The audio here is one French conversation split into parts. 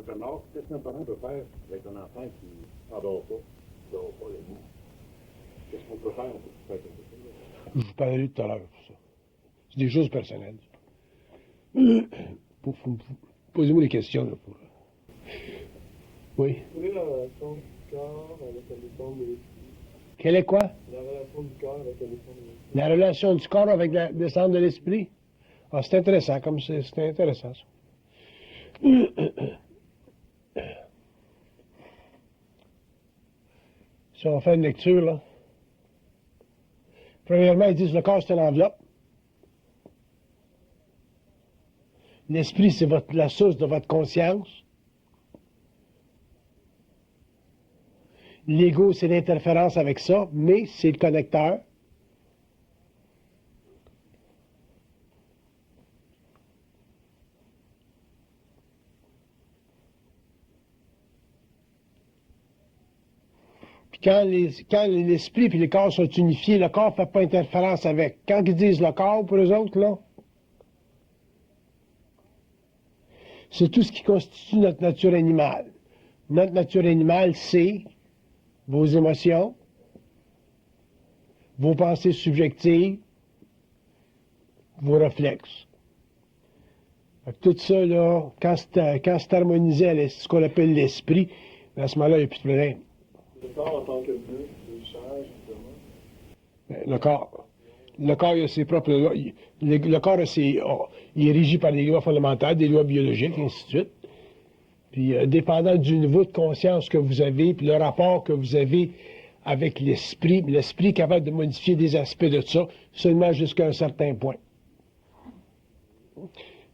Bernard, qu'est-ce qu'un parent peut faire avec un enfant qui n'adore pas les mots? Qu'est-ce qu'on peut faire pour faire quelque chose? Je vous parlais tout à l'heure, pour ça. C'est des choses personnelles. Posez-moi des questions, là, pour... Oui? Quelle est la relation du corps avec la descente de l'esprit? Quelle est quoi? La relation du corps avec la descente de l'esprit. La relation du corps avec la descente de l'esprit? Ah, c'est intéressant, comme c'est intéressant, ça. Si on fait une lecture, là. Premièrement, ils disent le corps, c'est une enveloppe. L'esprit, c'est la source de votre conscience. L'ego, c'est l'interférence avec ça, mais c'est le connecteur. Puis quand l'esprit et le corps sont unifiés, le corps ne fait pas interférence avec. Quand ils disent le corps, pour eux autres, là, c'est tout ce qui constitue notre nature animale. Notre nature animale, c'est vos émotions, vos pensées subjectives, vos réflexes. Tout ça, là, quand c'est harmonisé à ce qu'on appelle l'esprit, à ce moment-là, il n'y a plus de problème. Le corps en tant que but, c'est cher, justement. Le corps, il a ses propres lois. Le corps, il est régi par des lois fondamentales, des lois biologiques, et ainsi de suite. Puis, dépendant du niveau de conscience que vous avez, puis le rapport que vous avez avec l'esprit est capable de modifier des aspects de ça, seulement jusqu'à un certain point.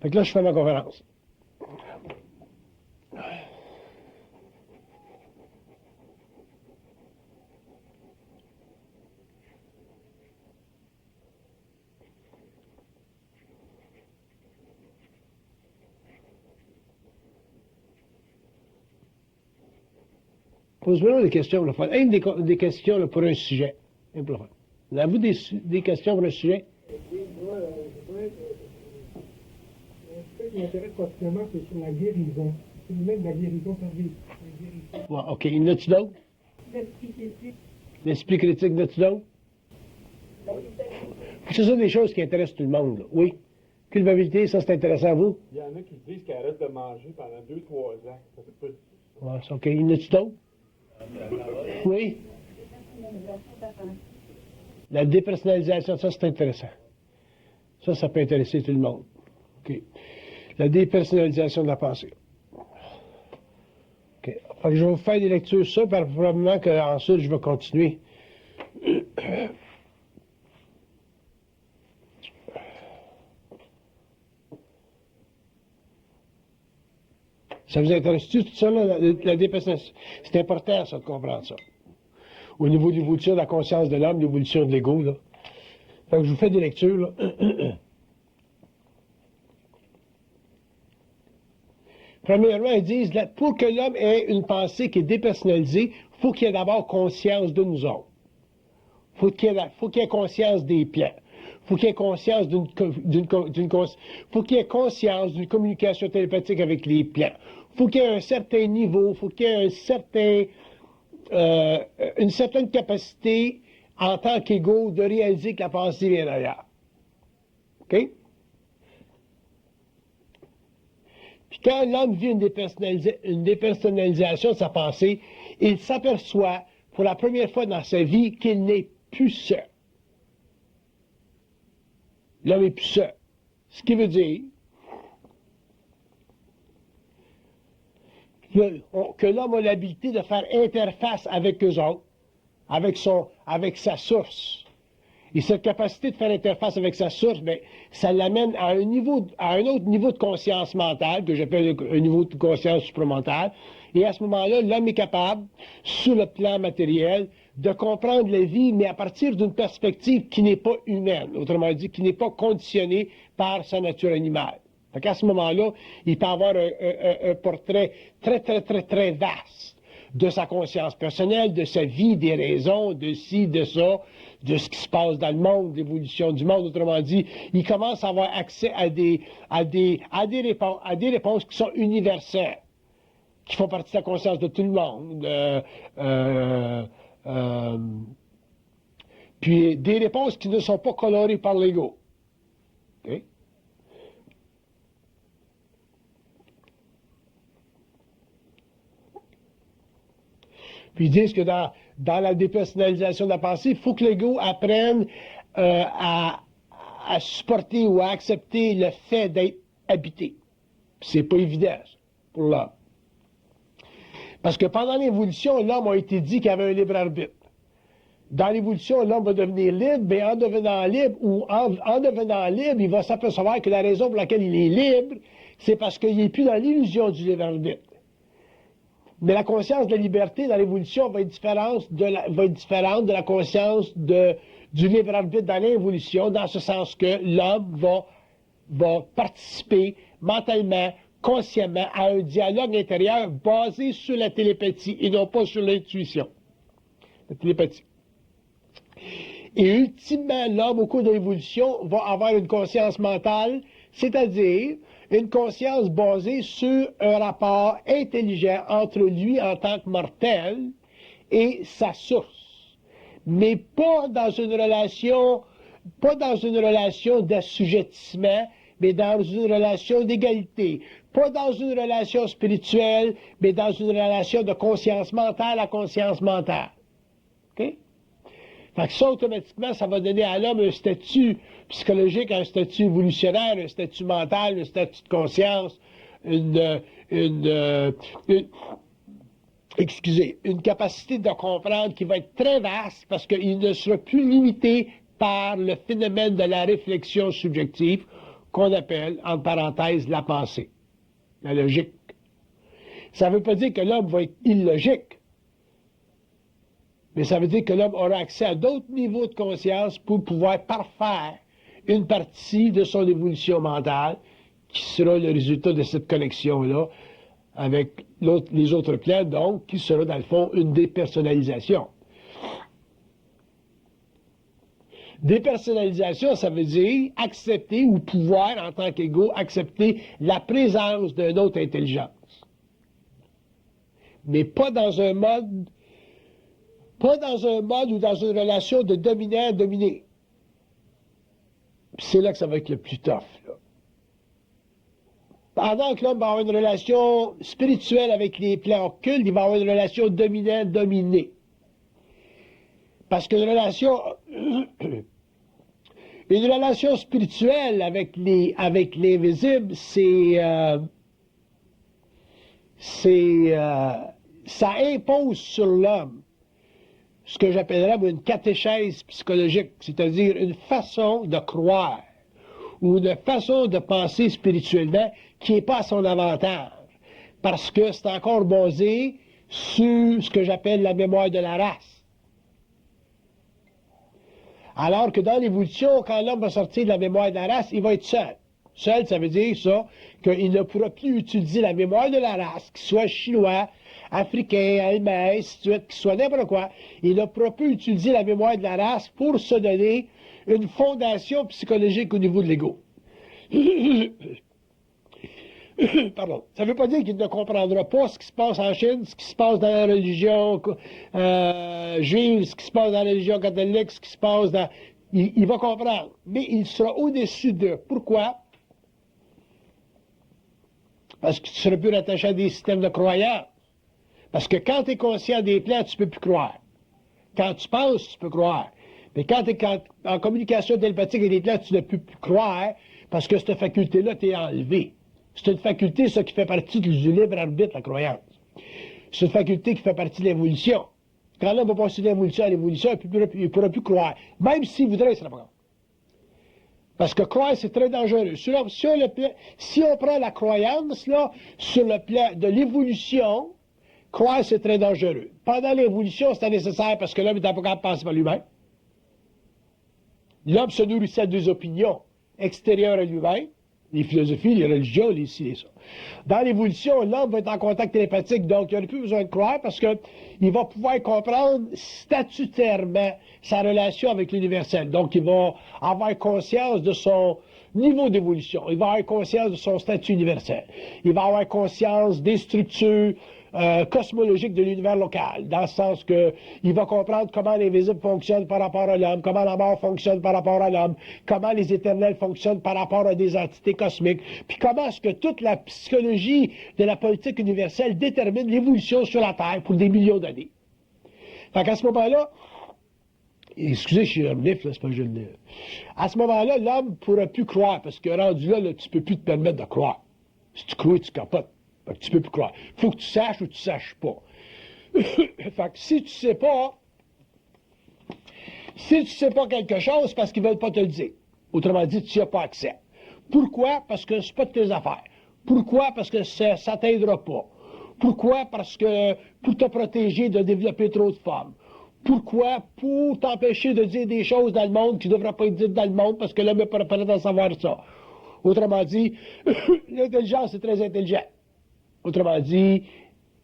Fait que là, je fais ma conférence. Posez-moi des questions, le fun. Des questions là, pour un sujet. Avez-vous des questions pour un sujet? Oui, moi, je voudrais ce qui m'intéresse particulièrement, c'est sur la guérison. C'est même la guérison par vie. Ouais, OK. Il y en a-tu d'autres? L'esprit critique, il y en a-tu d'autres? C'est ça des choses qui intéressent tout le monde, là. Oui. Culpabilité, ça c'est intéressant à vous? Il y en a qui disent qu'ils arrêtent de manger pendant 2-3 ans. Ça fait pas... Ouais, c'est OK. Il y en a-tu d'autres? Oui. La dépersonnalisation, ça c'est intéressant. Ça peut intéresser tout le monde. OK. La dépersonnalisation de la pensée. OK. Fait que je vais vous faire des lectures sur ça, probablement qu'ensuite je vais continuer. Ça vous intéresse-tu tout ça, là, la dépersonnalisation? C'est important, ça, de comprendre ça. Au niveau de l'évolution de la conscience de l'homme, l'évolution de l'ego, là. Fait que je vous fais des lectures, là. Premièrement, ils disent, là, pour que l'homme ait une pensée qui est dépersonnalisée, il faut qu'il ait d'abord conscience de nous autres. Faut qu'il ait conscience des plans. Faut qu'il ait conscience faut qu'il ait conscience d'une communication télépathique avec les plans. Faut qu'il y ait un certain niveau, faut qu'il y ait une certaine capacité en tant qu'ego de réaliser que la pensée vient d'ailleurs. OK? Puis quand l'homme vit une dépersonnalisation de sa pensée, il s'aperçoit pour la première fois dans sa vie qu'il n'est plus seul. L'homme est plus seul. Ce qui veut dire que l'homme a l'habilité de faire interface avec eux autres, avec sa source. Et cette capacité de faire interface avec sa source, bien, ça l'amène à un autre niveau de conscience mentale, que j'appelle un niveau de conscience supramentale. Et à ce moment-là, l'homme est capable, sur le plan matériel, de comprendre la vie, mais à partir d'une perspective qui n'est pas humaine, autrement dit, qui n'est pas conditionnée par sa nature animale. Fait qu'à ce moment-là, il peut avoir un portrait très vaste de sa conscience personnelle, de sa vie, des raisons, de ci, de ça, de ce qui se passe dans le monde, l'évolution du monde. Autrement dit, il commence à avoir accès à des réponses qui sont universelles. qui font partie de la conscience de tout le monde. Puis des réponses qui ne sont pas colorées par l'ego. Okay? Puis ils disent que dans la dépersonnalisation de la pensée, il faut que l'ego apprenne à supporter ou à accepter le fait d'être habité. C'est pas évident pour l'homme. Parce que pendant l'évolution, l'homme a été dit qu'il avait un libre arbitre. Dans l'évolution, l'homme va devenir libre, mais en devenant libre, il va s'apercevoir que la raison pour laquelle il est libre, c'est parce qu'il n'est plus dans l'illusion du libre arbitre. Mais la conscience de la liberté dans l'évolution va être différente de la conscience du libre arbitre dans l'évolution, dans ce sens que l'homme va participer mentalement, consciemment à un dialogue intérieur basé sur la télépathie et non pas sur l'intuition. La télépathie. Et ultimement, l'homme, au cours de l'évolution, va avoir une conscience mentale, c'est-à-dire une conscience basée sur un rapport intelligent entre lui en tant que mortel et sa source. Mais pas dans une relation d'assujettissement, mais dans une relation d'égalité. Pas dans une relation spirituelle, mais dans une relation de conscience mentale à conscience mentale. OK? Fait que ça, automatiquement, ça va donner à l'homme un statut psychologique, un statut évolutionnaire, un statut mental, un statut de conscience, une capacité de comprendre qui va être très vaste parce qu'il ne sera plus limité par le phénomène de la réflexion subjective qu'on appelle, entre parenthèses, la pensée, la logique. Ça ne veut pas dire que l'homme va être illogique. Mais ça veut dire que l'homme aura accès à d'autres niveaux de conscience pour pouvoir parfaire une partie de son évolution mentale qui sera le résultat de cette connexion-là avec les autres plans, donc qui sera dans le fond une dépersonnalisation. Dépersonnalisation, ça veut dire accepter ou pouvoir, en tant qu'ego, accepter la présence d'une autre intelligence. Mais pas dans un mode ou dans une relation de dominant-dominé. C'est là que ça va être le plus tough. Là. Pendant que l'homme va avoir une relation spirituelle avec les plans occultes, il va avoir une relation dominant-dominé. Parce qu'une relation spirituelle avec l'invisible, ça impose sur l'homme ce que j'appellerais une catéchèse psychologique, c'est-à-dire une façon de croire ou une façon de penser spirituellement qui n'est pas à son avantage, parce que c'est encore basé sur ce que j'appelle la mémoire de la race. Alors que dans l'évolution, quand l'homme va sortir de la mémoire de la race, il va être seul. Seul, ça veut dire ça, qu'il ne pourra plus utiliser la mémoire de la race, qu'il soit chinois, africain, allemand, qu'il soit n'importe quoi. Il ne pourra plus utiliser la mémoire de la race pour se donner une fondation psychologique au niveau de l'ego. Pardon. Ça ne veut pas dire qu'il ne comprendra pas ce qui se passe en Chine, ce qui se passe dans la religion juive, ce qui se passe dans la religion catholique, ce qui se passe dans... Il va comprendre, mais il sera au-dessus d'eux. Pourquoi? Parce que tu seras plus rattaché à des systèmes de croyance. Parce que quand tu es conscient des plans, tu ne peux plus croire. Quand tu penses, tu peux croire. Mais quand tu es en communication télépathique avec des plans, tu ne peux plus croire parce que cette faculté-là t'est enlevée. C'est une faculté, ça, qui fait partie du libre arbitre, la croyance. C'est une faculté qui fait partie de l'évolution. Quand l'homme va passer de l'évolution à l'évolution, il ne pourra plus croire. Même s'il voudrait, il ne sera pas capable. Parce que croire, c'est très dangereux. Si on prend la croyance, là, sur le plan de l'évolution, croire, c'est très dangereux. Pendant l'évolution, c'était nécessaire parce que l'homme n'était pas capable de penser par lui-même. L'homme se nourrissait des opinions extérieures à lui-même, les philosophies, les religions, les ci, les ça. Dans l'évolution, l'homme va être en contact télépathique, donc il n'a plus besoin de croire parce qu'il va pouvoir comprendre statutairement sa relation avec l'universel. Donc il va avoir conscience de niveau d'évolution. Il va avoir conscience de son statut universel. Il va avoir conscience des structures cosmologiques de l'univers local, dans le sens que il va comprendre comment l'invisible fonctionne par rapport à l'homme, comment la mort fonctionne par rapport à l'homme, comment les éternels fonctionnent par rapport à des entités cosmiques, puis comment est-ce que toute la psychologie de la politique universelle détermine l'évolution sur la Terre pour des millions d'années. Fait qu'à ce moment-là, excusez, je suis omnif, là, c'est pas que je le dis. À ce moment-là, l'homme ne pourra plus croire, parce que rendu là, tu ne peux plus te permettre de croire. Si tu crois, tu capotes. Fait que tu ne peux plus croire. Il faut que tu saches ou tu ne saches pas. Fait que si tu sais pas, quelque chose, c'est parce qu'ils ne veulent pas te le dire. Autrement dit, tu n'y as pas accès. Pourquoi? Parce que c'est pas de tes affaires. Pourquoi? Parce que ça ne t'aidera pas. Pourquoi? Parce que pour te protéger de développer trop de femmes. Pourquoi? Pour t'empêcher de dire des choses dans le monde qui ne devraient pas être dites dans le monde parce que l'homme n'est pas prêt à savoir ça. Autrement dit, l'intelligence est très intelligente. Autrement dit,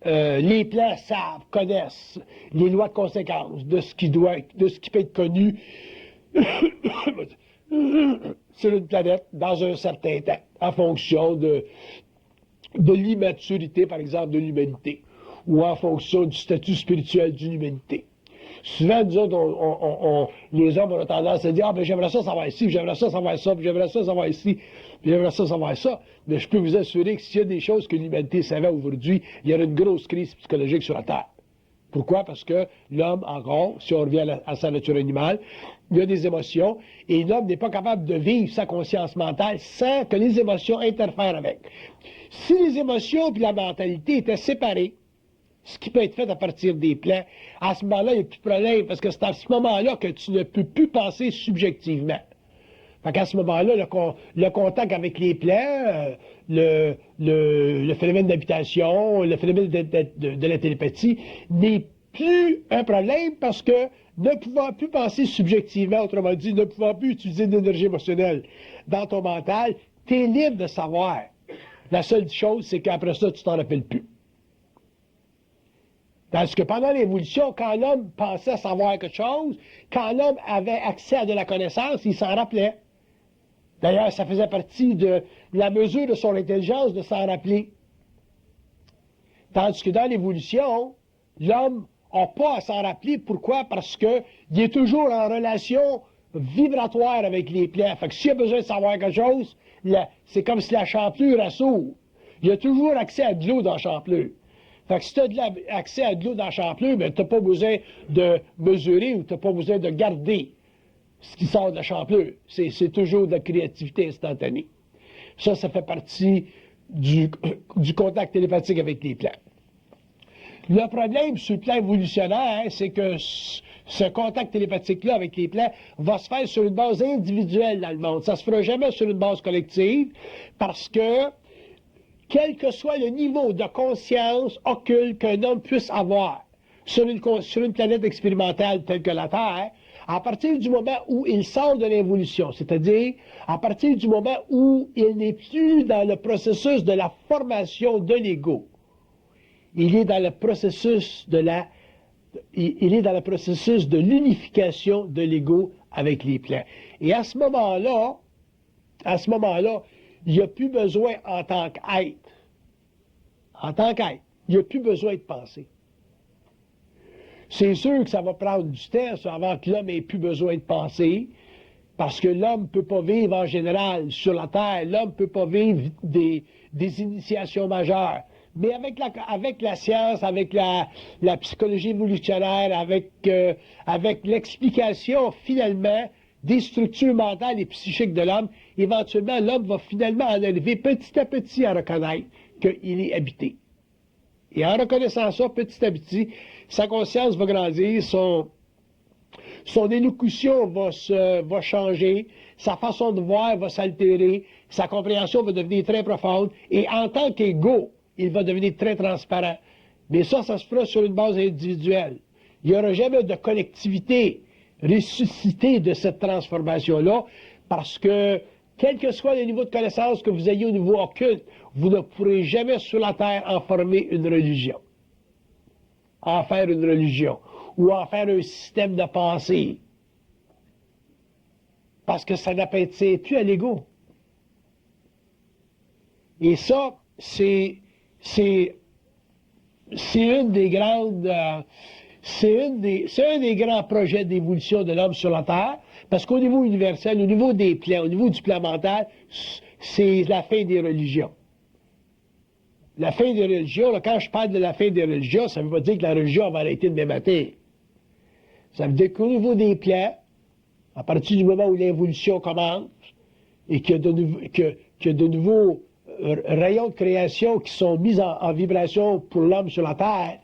les plans savent, connaissent les lois de conséquence de ce qui peut être connu sur une planète dans un certain temps, en fonction de l'immaturité, par exemple, de l'humanité, ou en fonction du statut spirituel d'une humanité. Souvent, nous autres, les hommes ont tendance à dire « Ah, ben j'aimerais ça savoir ici, puis j'aimerais ça savoir ça, puis j'aimerais ça savoir ici, puis j'aimerais ça savoir ça. » Mais je peux vous assurer que s'il y a des choses que l'humanité savait aujourd'hui, il y aurait une grosse crise psychologique sur la Terre. Pourquoi? Parce que l'homme, encore, si on revient à sa nature animale, il y a des émotions, et l'homme n'est pas capable de vivre sa conscience mentale sans que les émotions interfèrent avec. Si les émotions et la mentalité étaient séparées, ce qui peut être fait à partir des plans, à ce moment-là, il n'y a plus de problème, parce que c'est à ce moment-là que tu ne peux plus penser subjectivement. Fait qu'à ce moment-là, le contact avec les plans, le phénomène d'habitation, le phénomène de la télépathie n'est plus un problème parce que ne pouvant plus penser subjectivement, autrement dit, ne pouvant plus utiliser d'énergie émotionnelle dans ton mental, tu es libre de savoir. La seule chose, c'est qu'après ça, tu t'en rappelles plus. Parce que pendant l'évolution, quand l'homme pensait savoir quelque chose, quand l'homme avait accès à de la connaissance, il s'en rappelait. D'ailleurs, ça faisait partie de la mesure de son intelligence de s'en rappeler. Tandis que dans l'évolution, l'homme n'a pas à s'en rappeler. Pourquoi? Parce qu'il est toujours en relation vibratoire avec les plans. Fait que s'il a besoin de savoir quelque chose, c'est comme si la champlure s'ouvre. Il a toujours accès à de l'eau dans la champlure. Fait que si tu as accès à de l'eau dans la champlure, ben, tu n'as pas besoin de mesurer ou tu n'as pas besoin de garder ce qui sort de la champlure. C'est toujours de la créativité instantanée. Ça fait partie du contact télépathique avec les plans. Le problème sur le plan évolutionnaire, c'est que ce contact télépathique-là avec les plans va se faire sur une base individuelle dans le monde. Ça ne se fera jamais sur une base collective parce que quel que soit le niveau de conscience occulte qu'un homme puisse avoir sur une planète expérimentale telle que la Terre, à partir du moment où il sort de l'évolution, c'est-à-dire à partir du moment où il n'est plus dans le processus de la formation de l'ego, il est dans le processus de l'unification de l'ego avec les plans. Et à ce moment-là, il n'y a plus besoin en tant qu'être. En tant qu'être, il n'y a plus besoin de penser. C'est sûr que ça va prendre du temps avant que l'homme ait plus besoin de penser, parce que l'homme ne peut pas vivre en général sur la Terre, l'homme ne peut pas vivre des initiations majeures. Mais avec la science, avec la psychologie évolutionnaire, avec l'explication finalement des structures mentales et psychiques de l'homme, éventuellement l'homme va finalement en arriver petit à petit à reconnaître qu'il est habité. Et en reconnaissant ça petit à petit, sa conscience va grandir, son élocution va changer, sa façon de voir va s'altérer, sa compréhension va devenir très profonde, et en tant qu'ego, il va devenir très transparent. Mais ça se fera sur une base individuelle. Il n'y aura jamais de collectivité ressuscitée de cette transformation-là, parce que, quel que soit le niveau de connaissance que vous ayez au niveau occulte, vous ne pourrez jamais sur la Terre en former une religion. En faire une religion. Ou en faire un système de pensée. Parce que ça n'appartient plus à l'ego. Et ça, c'est une des grandes, c'est un des grands projets d'évolution de l'homme sur la Terre, parce qu'au niveau universel, au niveau des plans, au niveau du plan mental, c'est la fin des religions. La fin des religions, là, quand je parle de la fin des religions, ça ne veut pas dire que la religion va arrêter demain matin. Ça veut dire qu'au niveau des plans, à partir du moment où l'évolution commence, et qu'il y a de nouveaux rayons de création qui sont mis en vibration pour l'homme sur la Terre,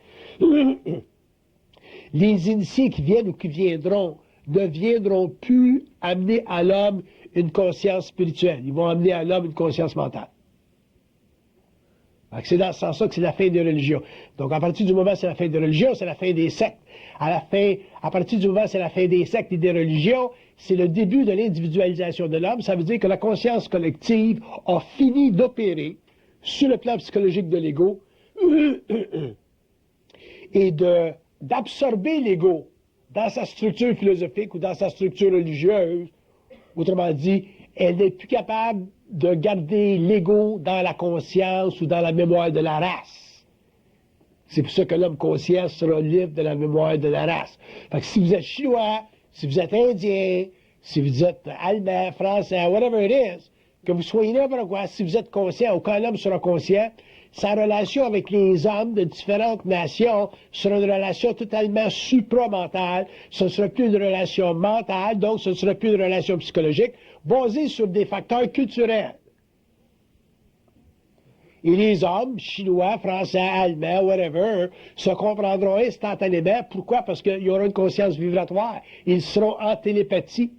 les initiés qui viennent ou qui viendront ne viendront plus amener à l'homme une conscience spirituelle. Ils vont amener à l'homme une conscience mentale. C'est dans ce sens-là que c'est la fin des religions. Donc, à partir du moment où c'est la fin des religions, c'est la fin des sectes. À partir du moment où c'est la fin des sectes et des religions, c'est le début de l'individualisation de l'homme. Ça veut dire que la conscience collective a fini d'opérer sur le plan psychologique de l'ego et d'absorber l'ego dans sa structure philosophique ou dans sa structure religieuse. Autrement dit, elle n'est plus capable de garder l'ego dans la conscience ou dans la mémoire de la race. C'est pour ça que l'homme conscient sera libre de la mémoire de la race. Fait que si vous êtes chinois, si vous êtes indien, si vous êtes allemand, français, whatever it is, que vous soyez n'importe quoi, si vous êtes conscient, aucun homme sera conscient, sa relation avec les hommes de différentes nations sera une relation totalement supramentale. Ce ne sera plus une relation mentale, donc ce ne sera plus une relation psychologique, basée sur des facteurs culturels. Et les hommes, chinois, français, allemands, whatever, se comprendront instantanément. Pourquoi? Parce qu'il y aura une conscience vibratoire. Ils seront en télépathie.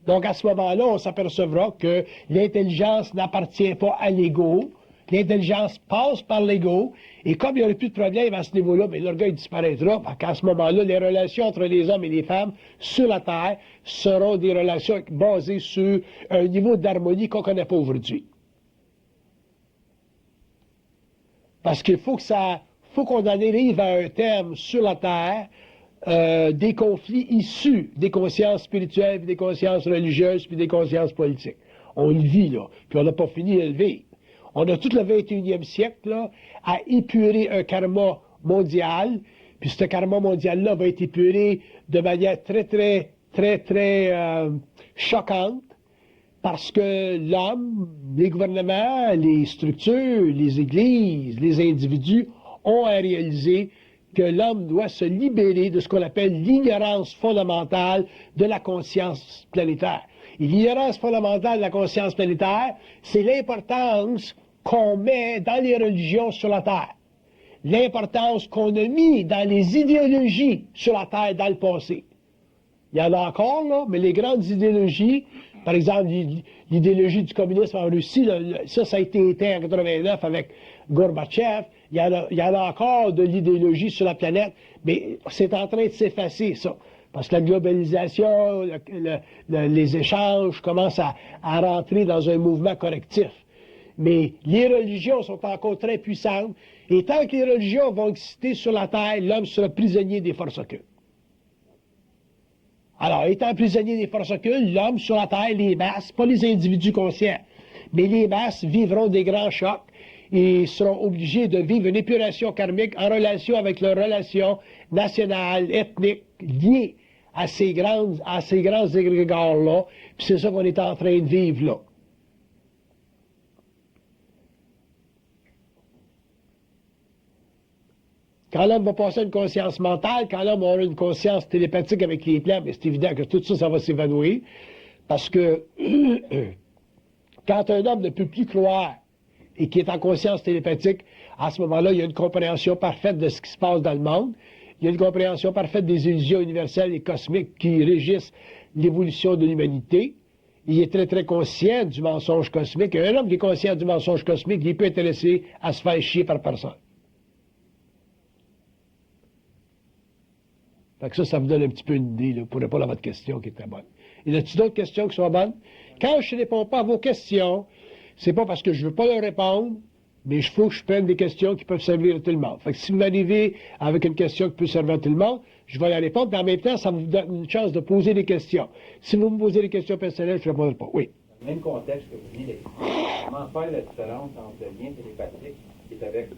Donc, à ce moment-là, on s'apercevra que l'intelligence n'appartient pas à l'ego. L'intelligence passe par l'ego. Et comme il n'y aura plus de problème à ce niveau-là, bien, l'orgueil disparaîtra. À ce moment-là, les relations entre les hommes et les femmes sur la Terre seront des relations basées sur un niveau d'harmonie qu'on ne connaît pas aujourd'hui. Parce qu'il faut qu'on en arrive à un terme sur la Terre des conflits issus des consciences spirituelles, puis des consciences religieuses, puis des consciences politiques. On le vit, là, puis on n'a pas fini de le vivre. On a tout le 21e siècle là, à épurer un karma mondial, puis ce karma mondial-là va être épuré de manière très choquante, parce que l'homme, les gouvernements, les structures, les églises, les individus ont à réaliser que l'homme doit se libérer de ce qu'on appelle l'ignorance fondamentale de la conscience planétaire. Et l'ignorance fondamentale de la conscience planétaire, c'est l'importance qu'on met dans les religions sur la Terre. L'importance qu'on a mis dans les idéologies sur la Terre dans le passé. Il y en a encore, là, mais les grandes idéologies, par exemple, l'idéologie du communisme en Russie, là, ça a été éteint en 89 avec Gorbatchev. Il y en a encore de l'idéologie sur la planète, mais c'est en train de s'effacer, ça. Parce que la globalisation, les échanges commencent à rentrer dans un mouvement correctif. Mais les religions sont encore très puissantes, et tant que les religions vont exister sur la Terre, l'homme sera prisonnier des forces occultes. Alors, étant prisonnier des forces occultes, l'homme sur la Terre, les masses, pas les individus conscients, mais les masses vivront des grands chocs et seront obligés de vivre une épuration karmique en relation avec leurs relations nationales, ethniques, liées à ces grands égrégores-là. Puis c'est ça qu'on est en train de vivre là. Quand l'homme va passer à une conscience mentale, quand l'homme aura une conscience télépathique avec les plans, c'est évident que tout ça, ça va s'évanouir. Parce que quand un homme ne peut plus croire et qui est en conscience télépathique, à ce moment-là, il y a une compréhension parfaite de ce qui se passe dans le monde. Il y a une compréhension parfaite des illusions universelles et cosmiques qui régissent l'évolution de l'humanité. Il est très conscient du mensonge cosmique. Un homme qui est conscient du mensonge cosmique, il peut intéresser à se faire chier par personne. Fait que ça vous donne un petit peu une idée là, pour répondre à votre question qui est très bonne. Y a-t-il d'autres questions qui sont bonnes? Quand je ne réponds pas à vos questions, c'est pas parce que je ne veux pas leur répondre, mais il faut que je prenne des questions qui peuvent servir à tout le monde. Fait que si vous m'arrivez avec une question qui peut servir à tout le monde, je vais la répondre, mais en même temps, ça vous donne une chance de poser des questions. Si vous me posez des questions personnelles, je ne répondrai pas. Oui. le même contexte que vous venez d'expliquer, comment faire la différence entre le lien télépathique qui est avec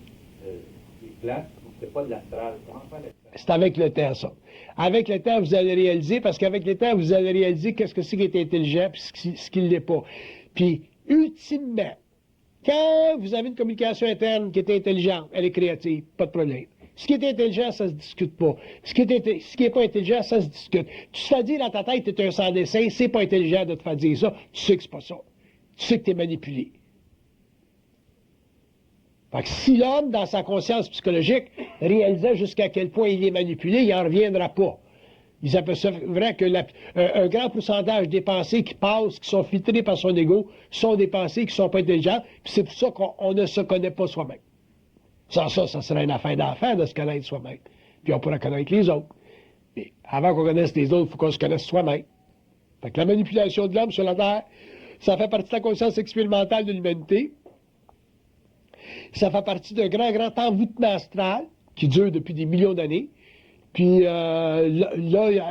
les plans, c'est pas de l'astral, comment faire la différence? C'est avec le temps, ça. Avec le temps, vous allez réaliser, parce qu'avec le temps, vous allez réaliser qu'est-ce que c'est qui est intelligent et ce qui ne l'est pas. Puis, ultimement, quand vous avez une communication interne qui est intelligente, elle est créative, pas de problème. Ce qui est intelligent, ça se discute pas. Ce qui est pas intelligent, ça se discute. Tu te fais dire dans ta tête que tu es un sans-dessin, c'est pas intelligent de te faire dire ça, tu sais que c'est pas ça. Tu sais que tu es manipulé. Fait que si l'homme, dans sa conscience psychologique, réalisait jusqu'à quel point il est manipulé, il n'en reviendra pas. Ils apercevraient que un grand pourcentage des pensées qui passent, qui sont filtrées par son ego, sont des pensées qui ne sont pas intelligentes, puis c'est pour ça qu'on ne se connaît pas soi-même. Sans ça, ça serait une affaire d'enfer de se connaître soi-même. Puis on pourrait connaître les autres. Mais avant qu'on connaisse les autres, il faut qu'on se connaisse soi-même. Fait que la manipulation de l'homme sur la Terre, ça fait partie de la conscience expérimentale de l'humanité. Ça fait partie d'un grand, grand envoûtement astral qui dure depuis des millions d'années. Puis là,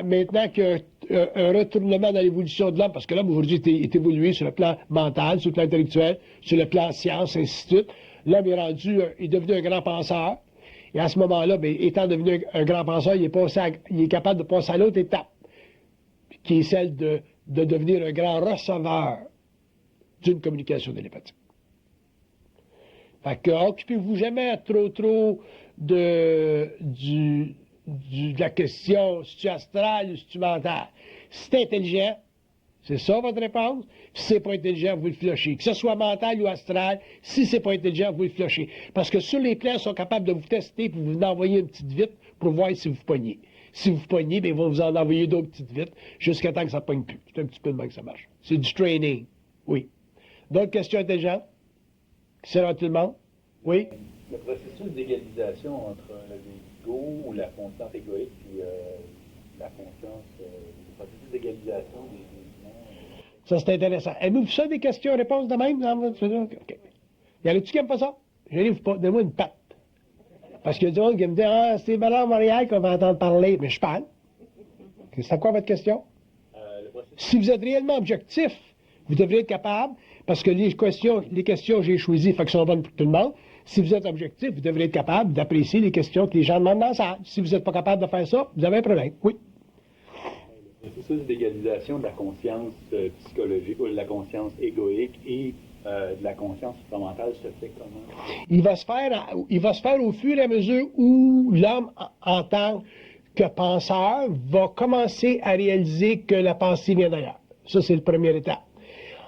maintenant qu'il y a un retournement dans l'évolution de l'homme, parce que l'homme aujourd'hui est évolué sur le plan mental, sur le plan intellectuel, sur le plan science, ainsi de suite. L'homme est devenu un grand penseur. Et à ce moment-là, bien, étant devenu un grand penseur, il est capable de passer à l'autre étape, qui est celle de devenir un grand receveur d'une communication télépathique. Fait que occupez-vous jamais trop de la question si tu es astral ou si tu es mental. Si tu es intelligent, c'est ça votre réponse. Si c'est pas intelligent, vous le flushez. Que ce soit mental ou astral, si c'est pas intelligent, vous le flushez. Parce que sur les plans, ils sont capables de vous tester pour vous envoyer une petite vitre pour voir si vous pognez. Si vous pognez, bien, ils vont vous en envoyer d'autres petites vitres jusqu'à temps que ça ne pogne plus. C'est un petit peu de même que ça marche. C'est du training. Oui. D'autres questions intelligentes? C'est tout le monde? Oui? Le processus d'égalisation entre l'ego ou la conscience égoïque et la conscience, le processus d'égalisation des mouvements. Ça, c'est intéressant. Aimez-vous ça, des questions-réponses de même? OK. Y en a-tu qui n'aiment pas ça? Je n'arrive pas. Donne-moi une patte. Parce qu'il y a du monde qui me dit, ah, c'est Bernard Montréal qu'on va entendre parler. Mais je parle. C'est quoi votre question? Si vous êtes réellement objectif, vous devriez être capable, parce que les questions que j'ai choisies, fait que sont bonnes pour tout le monde. Si vous êtes objectif, vous devriez être capable d'apprécier les questions que les gens demandent dans la salle. Si vous n'êtes pas capable de faire ça, vous avez un problème. Oui. Le processus d'égalisation de la conscience psychologique ou de la conscience égoïque et de la conscience supramentale se fait comment? Il va se faire au fur et à mesure où l'homme, en tant que penseur, va commencer à réaliser que la pensée vient d'ailleurs. Ça, c'est le premier étape.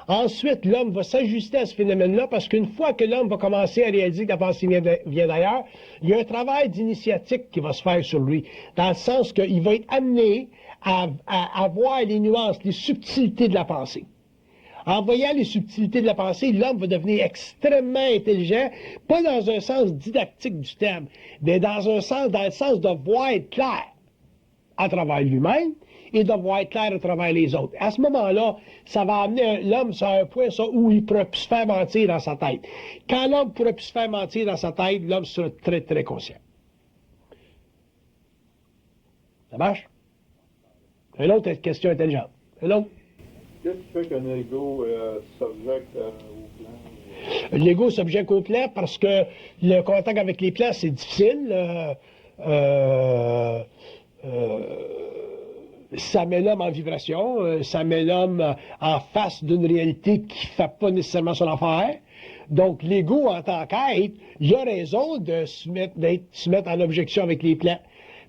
Ensuite, l'homme va s'ajuster à ce phénomène-là parce qu'une fois que l'homme va commencer à réaliser que la pensée vient d'ailleurs, il y a un travail d'initiatique qui va se faire sur lui, dans le sens qu'il va être amené à voir les nuances, les subtilités de la pensée. En voyant les subtilités de la pensée, l'homme va devenir extrêmement intelligent, pas dans un sens didactique du terme, mais dans le sens de voir être clair à travers lui-même et de voir être clair à travers les autres. À ce moment-là, ça va amener l'homme sur un point où il ne pourra plus se faire mentir dans sa tête. Quand l'homme ne pourra plus se faire mentir dans sa tête, l'homme sera très, très conscient. Ça marche? Une autre question intelligente. Une autre? Qu'est-ce qui fait qu'un ego s'objecte au plan? L'ego s'objecte au plan parce que le contact avec les plans, c'est difficile. Ça met l'homme en vibration, ça met l'homme en face d'une réalité qui ne fait pas nécessairement son affaire. Donc, l'ego, en tant qu'être, il a raison de se mettre en objection avec les plans.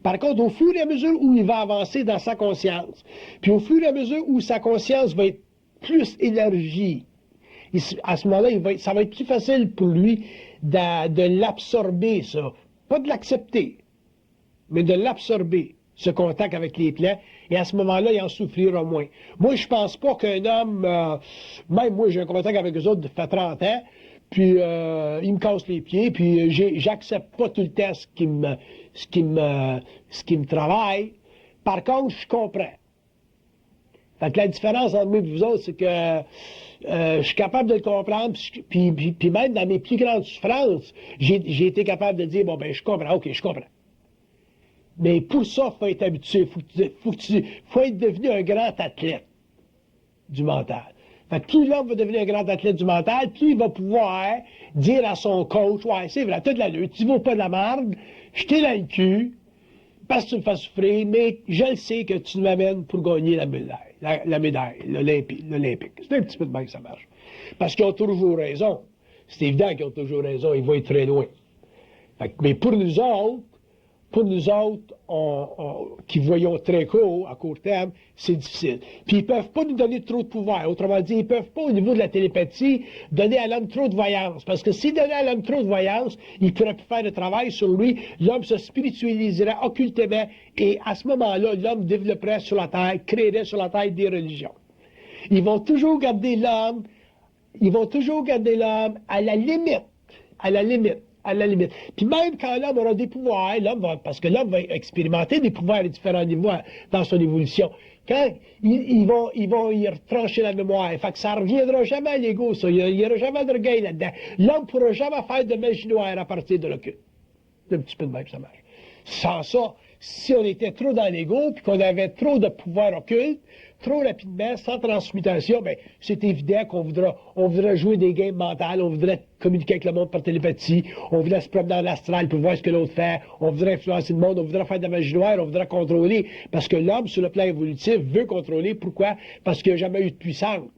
Par contre, au fur et à mesure où il va avancer dans sa conscience, puis au fur et à mesure où sa conscience va être plus élargie, à ce moment-là, ça va être plus facile pour lui de l'absorber, ça. Pas de l'accepter, mais de l'absorber, ce contact avec les plans, et à ce moment-là, il en souffrira moins. Moi, je pense pas qu'un homme, même moi, j'ai un contact avec eux autres depuis 30 ans, puis ils me cassent les pieds, puis j'accepte pas tout le temps ce qui me travaille. Par contre, je comprends. Fait que la différence entre moi et vous autres, c'est que je suis capable de le comprendre, puis même dans mes plus grandes souffrances, j'ai été capable de dire, bon, ben, je comprends, ok, je comprends. Mais pour ça, il faut être habitué, faut être devenu un grand athlète du mental. Fait que plus l'homme va devenir un grand athlète du mental, plus il va pouvoir dire à son coach, ouais, c'est vrai, t'as de la lutte, tu vaux pas de la merde, je t'ai dans le cul, parce que tu me fais souffrir, mais je le sais que tu m'amènes pour gagner la médaille, l'Olympique. C'est un petit peu de même que ça marche. Parce qu'ils ont toujours raison. C'est évident qu'ils ont toujours raison, ils vont être très loin. Mais pour nous autres, qui voyons très court, à court terme, c'est difficile. Puis ils peuvent pas nous donner trop de pouvoir. Autrement dit, ils peuvent pas, au niveau de la télépathie, donner à l'homme trop de voyance. Parce que s'ils donnaient à l'homme trop de voyance, il pourrait plus faire de travail sur lui, l'homme se spiritualiserait occultement, et à ce moment-là, l'homme développerait sur la terre, créerait sur la terre des religions. Ils vont toujours garder l'homme à la limite. Puis même quand l'homme aura des pouvoirs, parce que l'homme va expérimenter des pouvoirs à différents niveaux dans son évolution. Quand ils vont y retrancher la mémoire, fait que ça ne reviendra jamais à l'ego, ça. Il n'y aura jamais de regain là-dedans. L'homme ne pourra jamais faire de magie noire à partir de l'occulte. C'est un petit peu de même que ça marche. Sans ça, si on était trop dans l'ego, puis qu'on avait trop de pouvoir occulte, trop rapidement, sans transmutation, ben, c'est évident qu'on voudra jouer des games mentales, on voudrait communiquer avec le monde par télépathie, on voudrait se promener dans l'astral pour voir ce que l'autre fait, on voudrait influencer le monde, on voudrait faire de la magie noire, on voudrait contrôler, parce que l'homme, sur le plan évolutif, veut contrôler. Pourquoi? Parce qu'il n'y a jamais eu de puissance.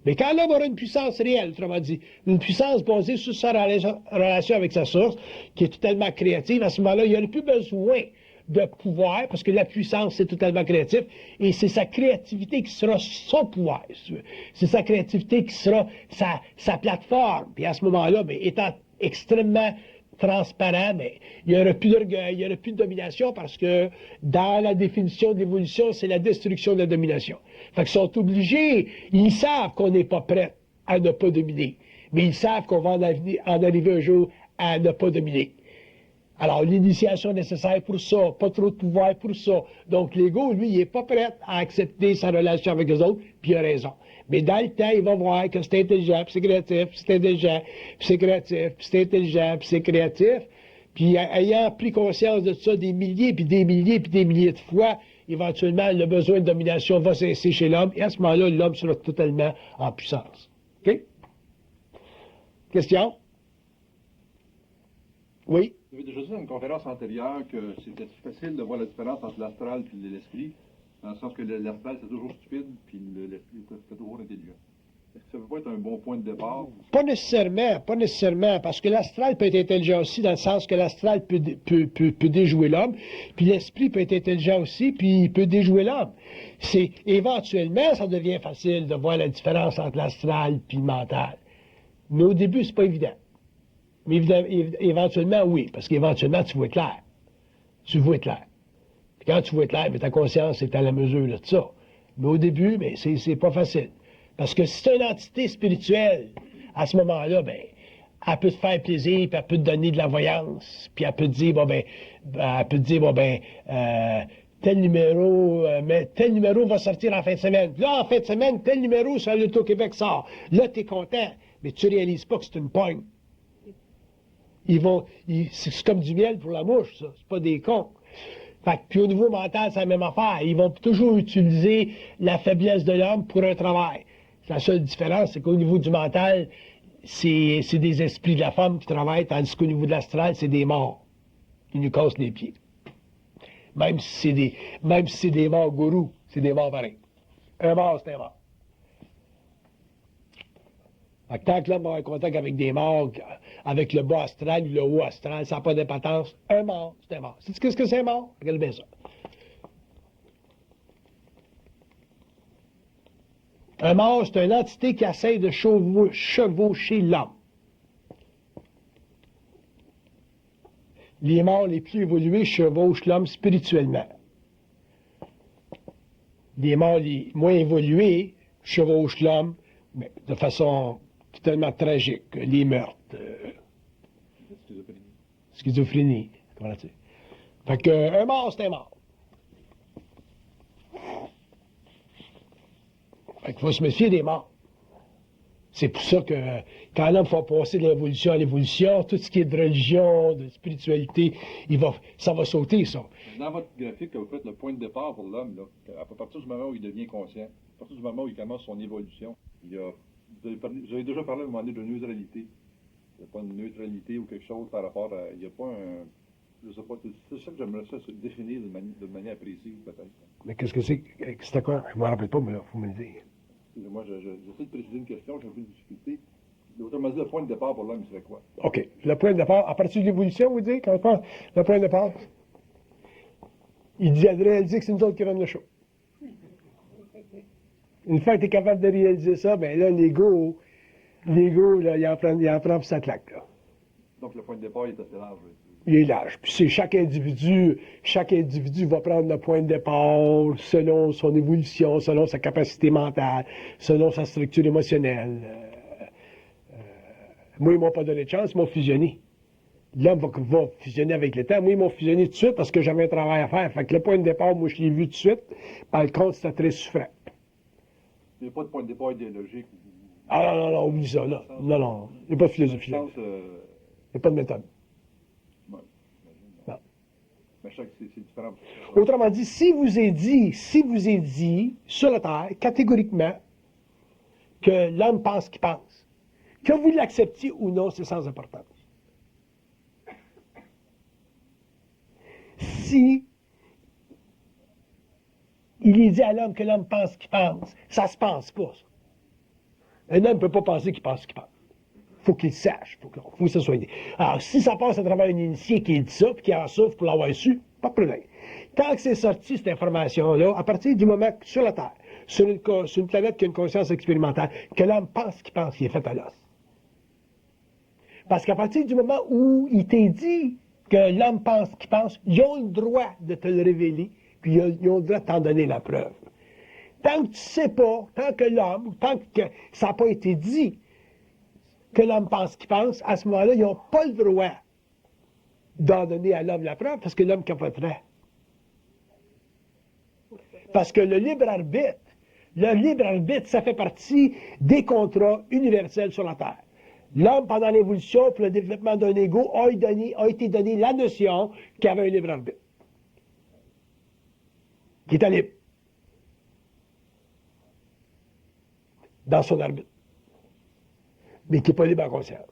Mais quand l'homme aura une puissance réelle, autrement dit, une puissance basée sur sa relation avec sa source, qui est totalement créative, à ce moment-là, il n'y aurait plus besoin de pouvoir, parce que la puissance, c'est totalement créatif, et c'est sa créativité qui sera son pouvoir, si tu veux. C'est sa créativité qui sera sa plateforme. Puis à ce moment-là, bien, étant extrêmement transparent, mais il n'y aura plus d'orgueil, il n'y aura plus de domination, parce que dans la définition de l'évolution, c'est la destruction de la domination. Fait qu'ils sont obligés, ils savent qu'on n'est pas prêt à ne pas dominer, mais ils savent qu'on va en arriver un jour à ne pas dominer. Alors, l'initiation nécessaire pour ça, pas trop de pouvoir pour ça. Donc, l'ego, lui, il n'est pas prêt à accepter sa relation avec les autres, puis il a raison. Mais dans le temps, il va voir que c'est intelligent, puis c'est créatif, puis c'est intelligent, puis c'est créatif, puis c'est intelligent, puis c'est créatif. Puis, ayant pris conscience de ça des milliers, puis des milliers, puis des milliers de fois, éventuellement, le besoin de domination va cesser chez l'homme, et à ce moment-là, l'homme sera totalement en puissance. OK? Question? Oui? Vous avez déjà dit dans une conférence antérieure que c'était facile de voir la différence entre l'astral et l'esprit, dans le sens que l'astral c'est toujours stupide, puis l'esprit c'est toujours intelligent. Est-ce que ça peut pas être un bon point de départ? Pas nécessairement, parce que l'astral peut être intelligent aussi, dans le sens que l'astral peut déjouer l'homme, puis l'esprit peut être intelligent aussi, puis il peut déjouer l'homme. Éventuellement, ça devient facile de voir la différence entre l'astral et le mental. Mais au début, c'est pas évident. Mais éventuellement, oui, parce qu'éventuellement, tu vois clair. Tu vois clair. Puis quand tu vois clair, ta conscience est à la mesure de ça. Mais au début, ben, c'est pas facile. Parce que si c'est une entité spirituelle, à ce moment-là, ben, elle peut te faire plaisir, puis elle peut te donner de la voyance, puis elle peut te dire, tel numéro va sortir en fin de semaine. Puis là, en fin de semaine, tel numéro sur l'Auto-Québec sort. Là, t'es content, mais tu réalises pas que c'est une pogne. C'est comme du miel pour la mouche, ça. C'est pas des cons. Fait que, puis au niveau mental, c'est la même affaire. Ils vont toujours utiliser la faiblesse de l'homme pour un travail. La seule différence, c'est qu'au niveau du mental, c'est des esprits de la femme qui travaillent, tandis qu'au niveau de l'astral, c'est des morts qui nous cassent les pieds. Même si c'est des morts gourous, c'est des morts pareils. Un mort, c'est un mort. Fait que tant que l'homme va avoir contact avec des morts, avec le bas astral ou le haut astral, ça n'a pas d'importance. Un mort, c'est un mort. Sais-tu qu'est-ce que c'est un mort? Regarde bien ça. Un mort, c'est une entité qui essaie de chevaucher l'homme. Les morts les plus évolués chevauchent l'homme spirituellement. Les morts les moins évolués chevauchent l'homme, mais de façon totalement tragique. Les meurtres. Schizophrénie. Comment dire? Fait que un mort, c'est un mort. Fait qu'il faut se méfier des morts. C'est pour ça que quand l'homme va passer de l'évolution à l'évolution, tout ce qui est de religion, de spiritualité, ça va sauter, ça. Dans votre graphique, vous faites le point de départ pour l'homme, là, à partir du moment où il devient conscient, à partir du moment où il commence son évolution. Vous avez déjà parlé à un moment donné de neutralité. Il n'y a pas une neutralité ou quelque chose par rapport à... Il n'y a pas un... Je ne sais pas, c'est ça que j'aimerais ça se définir de manière précise, peut-être. Mais qu'est-ce que c'est? C'était quoi? Je ne me rappelle pas, mais il faut me le dire. Excusez-moi, j'essaie de préciser une question, j'ai un peu de difficulté. Autrement dit, le point de départ pour l'homme serait quoi? OK. Le point de départ, à partir de l'évolution, vous dites, quand on parle, le point de départ, il dit à réaliser que c'est nous autres qui runne le show. Une fois que tu es capable de réaliser ça, ben là, l'ego, là, il en prend pour sa claque, là. Donc, le point de départ, il est assez large. Il est large. Puis c'est chaque individu va prendre le point de départ selon son évolution, selon sa capacité mentale, selon sa structure émotionnelle. Moi, ils m'ont pas donné de chance, ils m'ont fusionné. L'homme va fusionner avec le temps. Moi, ils m'ont fusionné tout de suite parce que j'avais un travail à faire. Fait que le point de départ, moi, je l'ai vu tout de suite. Par contre, c'était très souffrant. Il n'y a pas de point de départ idéologique. Ah non, oublie ça, là. Non, il n'y a pas de philosophie là. Il n'y a pas de méthode. Ouais, non. Mais je sais que c'est différent. Autrement dit, si vous est dit sur la Terre, catégoriquement, que l'homme pense qu'il pense, que vous l'acceptiez ou non, c'est sans importance. Si il est dit à l'homme que l'homme pense qu'il pense, ça se pense pas, ça. Un homme ne peut pas penser qu'il pense qu'il pense. Faut qu'il sache, faut que ça soit dit. Alors, si ça passe à travers un initié qui dit ça, puis qui en souffre pour l'avoir su, pas de problème. Tant que c'est sorti, cette information-là, à partir du moment que sur la Terre, sur une planète qui a une conscience expérimentale, que l'homme pense qu'il est fait à l'os. Parce qu'à partir du moment où il t'est dit que l'homme pense qu'il pense, ils ont le droit de te le révéler, puis ils ont le droit de t'en donner la preuve. Tant que tu ne sais pas, tant que l'homme, tant que ça n'a pas été dit que l'homme pense qu'il pense, à ce moment-là, ils n'ont pas le droit d'en donner à l'homme la preuve parce que l'homme capoterait. Parce que le libre arbitre, ça fait partie des contrats universels sur la Terre. L'homme, pendant l'évolution, pour le développement d'un ego, a été donné la notion qu'il avait un libre arbitre. Qui était libre. Dans son arbitre. Mais qui n'est pas libre en conscience.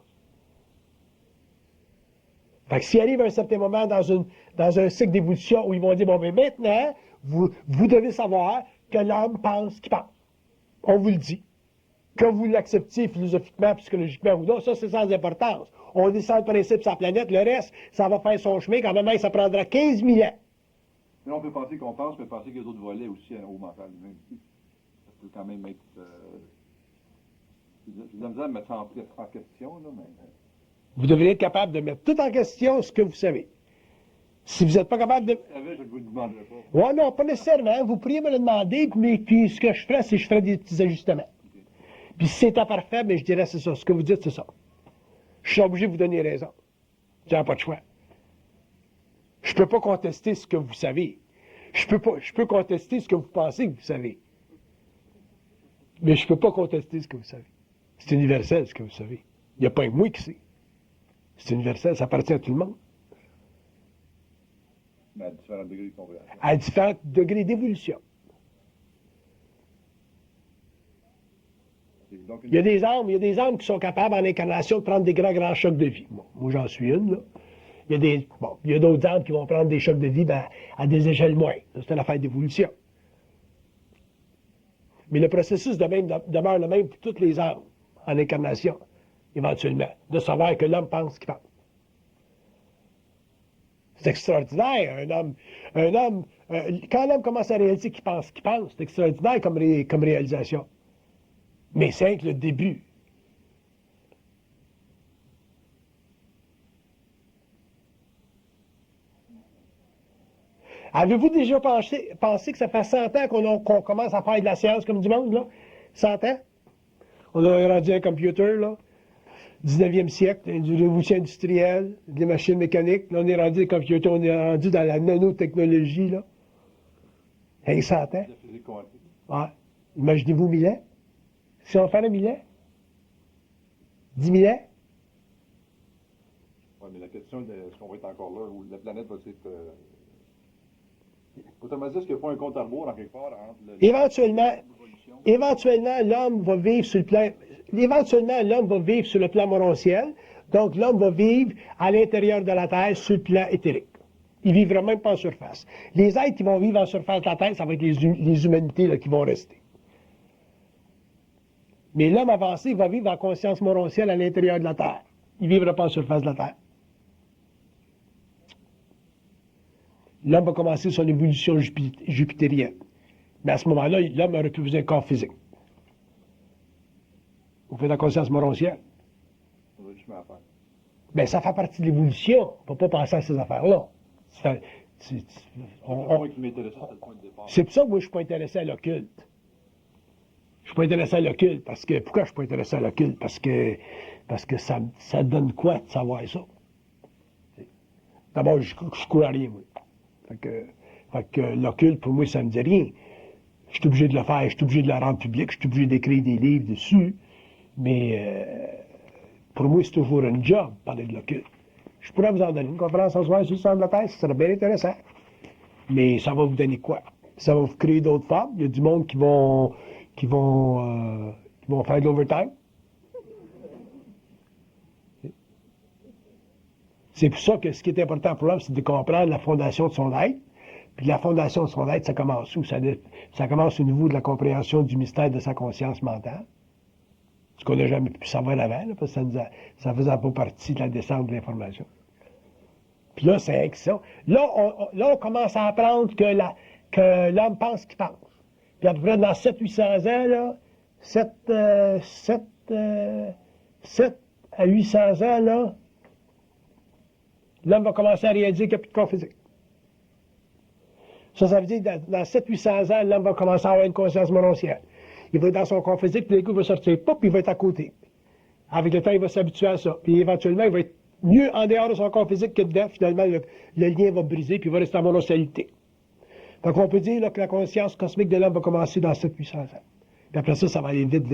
Fait que s'il arrive à un certain moment dans un cycle d'évolution où ils vont dire, bon, mais maintenant, vous devez savoir que l'homme pense qu'il pense. On vous le dit. Que vous l'acceptiez philosophiquement, psychologiquement ou non, ça c'est sans importance. On descend le principe sur la planète, le reste, ça va faire son chemin, quand même, ça prendra 15 000 ans. Mais on peut penser qu'on pense, mais penser qu'il y a d'autres volets aussi au mental humain. Ça peut quand même être... J'ai de la misère à mettre ça en question, là, mais... Vous devriez être capable de mettre tout en question ce que vous savez. Si vous n'êtes pas capable de... Je ne vous le demanderai pas. Oui, non, pas nécessairement. Vous pourriez me le demander, mais puis ce que je ferais, c'est que je ferais des petits ajustements. Puis si c'est imparfait, mais je dirais c'est ça. Ce que vous dites, c'est ça. Je suis obligé de vous donner raison. J'ai pas de choix. Je ne peux pas contester ce que vous savez. Je peux contester ce que vous pensez que vous savez. Mais je ne peux pas contester ce que vous savez. C'est universel, ce que vous savez. Il n'y a pas que moi qui sais. C'est universel, ça appartient à tout le monde. Mais à différents degrés de compréhension. À différents degrés d'évolution. Donc, Il y a des âmes qui sont capables en incarnation de prendre des grands chocs de vie. Bon, moi, j'en suis une, là. Il y a d'autres âmes qui vont prendre des chocs de vie à des échelles moindres. C'est une affaire d'évolution. Mais le processus demeure le même pour toutes les âmes en incarnation, éventuellement, de savoir que l'homme pense qu'il pense. C'est extraordinaire, quand l'homme commence à réaliser qu'il pense, c'est extraordinaire comme réalisation. Mais c'est avec le début. Avez-vous déjà pensé que ça fait 100 ans qu'on commence à faire de la science comme du monde, là? 100 ans? On a rendu un computer, là. 19e siècle, une révolution industrielle, des machines mécaniques. Là, on est rendu des computers, on est rendu dans la nanotechnologie, là. 100 ans. la physique quantique. Ouais. Imaginez-vous 1000 ans. Si on fait 1000 ans? 10 000 ans? Oui, mais la question de est-ce qu'on va être encore là, ou la planète va s'être Autrement dit, est-ce qu'il n'y a pas un compte à rebours en quelque part entre Éventuellement, l'homme va vivre sur le plan morontiel. Donc, l'homme va vivre à l'intérieur de la Terre sur le plan éthérique. Il ne vivra même pas en surface. Les êtres qui vont vivre en surface de la Terre, ça va être les humanités là, qui vont rester. Mais l'homme avancé va vivre en conscience morontielle à l'intérieur de la Terre. Il ne vivra pas en surface de la Terre. L'homme va commencer son évolution jupitérienne. Mais à ce moment-là, l'homme n'aurait plus besoin de corps physique. Vous faites la conscience morontielle. Ça doit être chemin à faire. Bien, ça fait partie de l'évolution. On ne peut pas penser à ces affaires-là. C'est le point qui m'intéressait, c'était le point de départ. C'est pour ça que moi, je ne suis pas intéressé à l'occulte. Je ne suis pas intéressé à l'occulte parce que... Pourquoi je ne suis pas intéressé à l'occulte? Parce que ça donne quoi de savoir ça? D'abord, je ne cours à rien, moi. Fait que l'occulte, pour moi, ça ne me dit rien. Je suis obligé de le faire, je suis obligé de le rendre public, je suis obligé d'écrire des livres dessus. Mais pour moi, c'est toujours un job, parler de l'occulte. Je pourrais vous en donner une conférence en soir sur le centre de la Terre, ça serait bien intéressant. Mais ça va vous donner quoi? Ça va vous créer d'autres femmes. Il y a du monde qui vont faire de l'overtime. C'est pour ça que ce qui est important pour l'homme, c'est de comprendre la fondation de son être. Puis la fondation de son être, ça commence où? Ça commence au niveau de la compréhension du mystère de sa conscience mentale. Ce qu'on n'a jamais pu savoir avant, là, parce que ça faisait pas partie de la descente de l'information. Puis là, c'est avec ça. Là, on commence à apprendre que l'homme pense qu'il pense. Puis à peu près dans 700-800 ans, là, 7 à 800 ans, là, l'homme va commencer à réaliser qu'il n'y a plus de corps physique. Ça veut dire que dans 700-800 ans, l'homme va commencer à avoir une conscience morontielle. Il va être dans son corps physique, puis d'un coup, il va sortir, pop, il va être à côté. Avec le temps, il va s'habituer à ça. Puis éventuellement, il va être mieux en dehors de son corps physique que dedans. Finalement, le lien va briser, puis il va rester en monocellularité. Donc, on peut dire là, que la conscience cosmique de l'homme va commencer dans 700-800 ans. Puis après ça, ça va aller vite.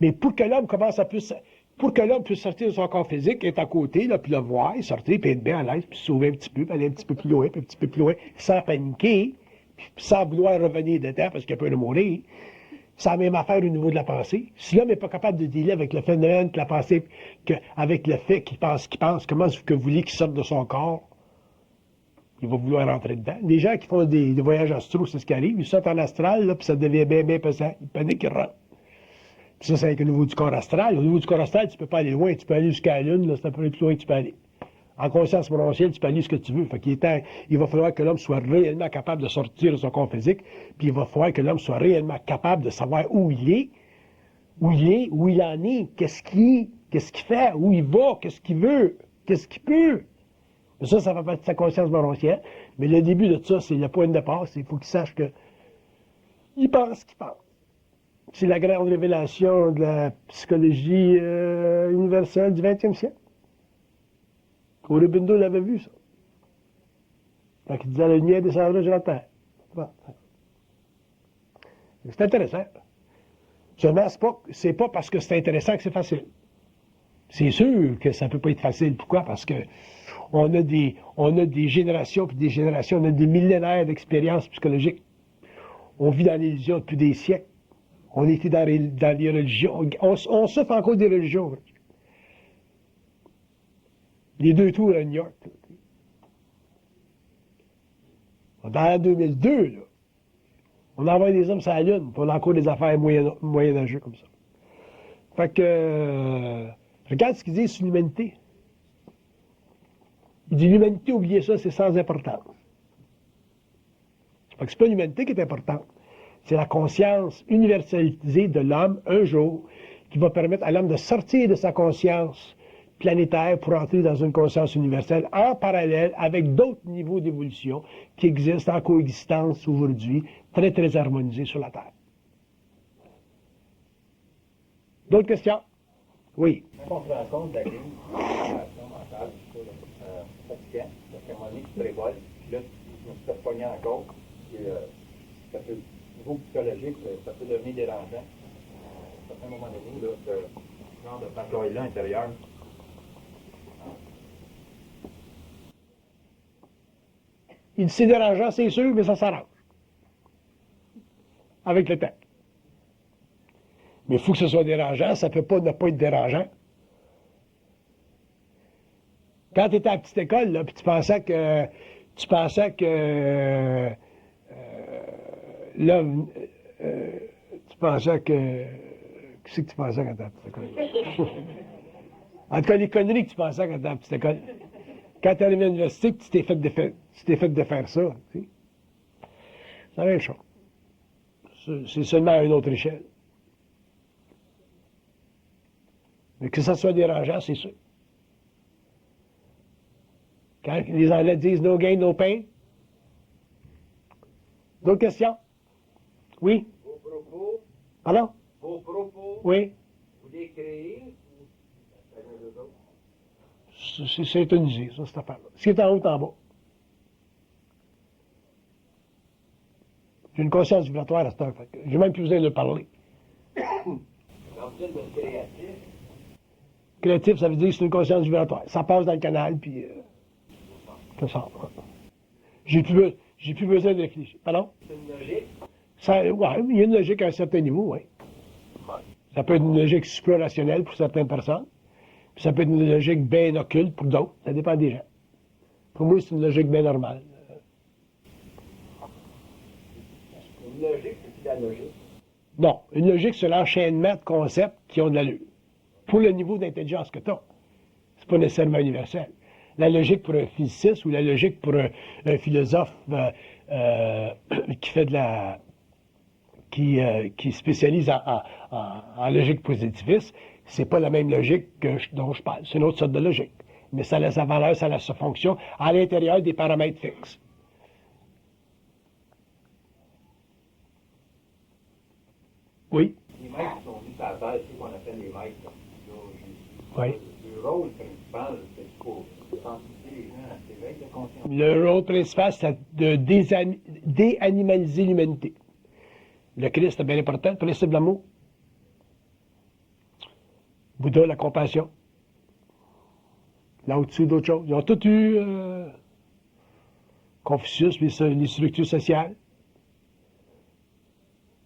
Mais pour que l'homme commence à plus... Pour que l'homme puisse sortir de son corps physique, être à côté, là, puis le voir, sortir, puis être bien à l'aise, puis se sauver un petit peu, puis aller un petit peu plus loin, puis un petit peu plus loin, sans paniquer, puis sans vouloir revenir dedans parce qu'il a peur de mourir. C'est la même affaire au niveau de la pensée. Si l'homme n'est pas capable de dealer avec le phénomène que la pensée, avec le fait qu'il pense, comment est-ce que vous voulez qu'il sorte de son corps? Il va vouloir rentrer dedans. Les gens qui font des voyages astraux, c'est ce qui arrive. Ils sortent en astral, là, puis ça devient bien pesant. Ils paniquent, ils rentrent. Puis ça, c'est avec le niveau du corps astral. Au niveau du corps astral, tu ne peux pas aller loin. Tu peux aller jusqu'à la Lune, là, c'est un peu plus loin que tu peux aller. En conscience morontielle, tu peux aller ce que tu veux. Fait il va falloir que l'homme soit réellement capable de sortir de son corps physique, puis il va falloir que l'homme soit réellement capable de savoir où il est, où il en est, qu'est-ce qu'il fait, où il va, qu'est-ce qu'il veut, qu'est-ce qu'il peut. Ça fait partie de sa conscience morontielle. Mais le début de ça, c'est le point de départ. Il faut qu'il sache que il pense ce qu'il pense. C'est la grande révélation de la psychologie universelle du 20e siècle. Aurobindo l'avait vu, ça. Quand il disait « Le lumière descendra sur la terre ». Bon. C'est intéressant. Seulement, c'est pas parce que c'est intéressant que c'est facile. C'est sûr que ça ne peut pas être facile. Pourquoi? Parce que on a des générations, puis des générations, on a des millénaires d'expériences psychologiques. On vit dans l'illusion depuis des siècles. On était dans les religions. On souffre encore des religions. Les 2 tours à New York. Dans 2002, là, on envoie des hommes sur la Lune, puis on a encore des affaires moyenâgeuses comme ça. Fait que, regarde ce qu'ils disent sur l'humanité. Il dit l'humanité, oubliez ça, c'est sans importance. Fait que c'est pas l'humanité qui est importante. C'est la conscience universalisée de l'homme, un jour, qui va permettre à l'homme de sortir de sa conscience planétaire pour entrer dans une conscience universelle en parallèle avec d'autres niveaux d'évolution qui existent en coexistence aujourd'hui, très, très harmonisés sur la Terre. D'autres questions? Oui. On se rend compte de la préparation mentale, fatigant, parce qu'à un moment donné, tu prévoles, puis là, je me suis fait pogner encore, et ça peut, au niveau psychologique, ça peut devenir dérangeant. À un certain moment donné, là, ce genre de bataille-là intérieure, Il dit, c'est dérangeant, c'est sûr, mais ça s'arrange. Avec le temps. Mais il faut que ce soit dérangeant, ça ne peut pas ne pas être dérangeant. Quand tu étais à la petite école, là, puis tu pensais que là, tu pensais que. Qu'est-ce que tu pensais quand tu étais à la petite école? En tout cas, les conneries que tu pensais quand tu étais à la petite école. Quand tu es arrivé à l'université, tu t'es fait de faire ça. Tu sais. C'est la même chose. C'est seulement à une autre échelle. Mais que ça soit dérangeant, c'est sûr. Quand les Anglais disent no gain, no pain. D'autres questions? Oui? Vos propos, Pardon? Oui? vous les créez ou ça vient d'eux autres? C'est intonisé, ça, cette affaire-là. Ce qui est en haut, est en bas. J'ai une conscience vibratoire à cette heure. J'ai même plus besoin de parler. Quand vous dites d'être créatif, Créatif, ça veut dire que c'est une conscience vibratoire. Ça passe dans le canal, puis ça sort. J'ai plus besoin de réfléchir. Pardon? c'est une logique. Ouais, il y a une logique à un certain niveau, oui. Ça peut être une logique supra-rationnelle pour certaines personnes, puis ça peut être une logique bien occulte pour d'autres. Ça dépend des gens. Pour moi, c'est une logique bien normale. Une logique, c'est la logique. Non, une logique, c'est l'enchaînement de concepts qui ont de l'allure. Pour le niveau d'intelligence que tu as. C'est pas nécessairement universel. La logique pour un physiciste ou la logique pour un philosophe qui fait de la... qui spécialise en logique positiviste, c'est pas la même logique dont je parle. C'est une autre sorte de logique. Mais ça a sa valeur, ça a sa fonction à l'intérieur des paramètres fixes. Oui? Les maîtres qui sont venus sur la Terre, c'est ce qu'on appelle les maîtres. Oui. Le rôle principal, c'est pour sensibiliser les gens à cet éveil de conscience. Le rôle principal, c'est de déanimaliser l'humanité. Le Christ est bien important, le principe de l'amour. Bouddha, la compassion. Là au-dessus d'autres choses. Ils ont tous eu Confucius, puis les structures sociales.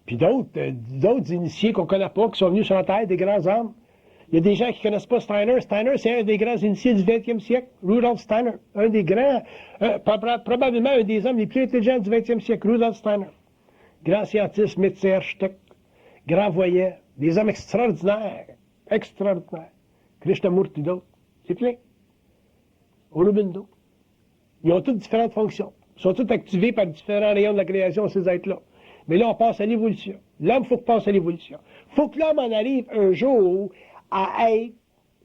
Puis d'autres initiés qu'on ne connaît pas, qui sont venus sur la Terre, des grands hommes. Il y a des gens qui ne connaissent pas Steiner. Steiner, c'est un des grands initiés du 20e siècle. Rudolf Steiner. Un des grands, probablement un des hommes les plus intelligents du 20e siècle. Rudolf Steiner. Grand scientiste, médecin, architecte, grand voyant. Des hommes extraordinaires. Extraordinaires. Krishnamurti, d'autres. C'est plein. Aurobindo. Ils ont toutes différentes fonctions. Ils sont tous activés par différents rayons de la création, ces êtres-là. Mais là, on passe à l'évolution. L'homme, il faut qu'il passe à l'évolution. Il faut que l'homme en arrive un jour à être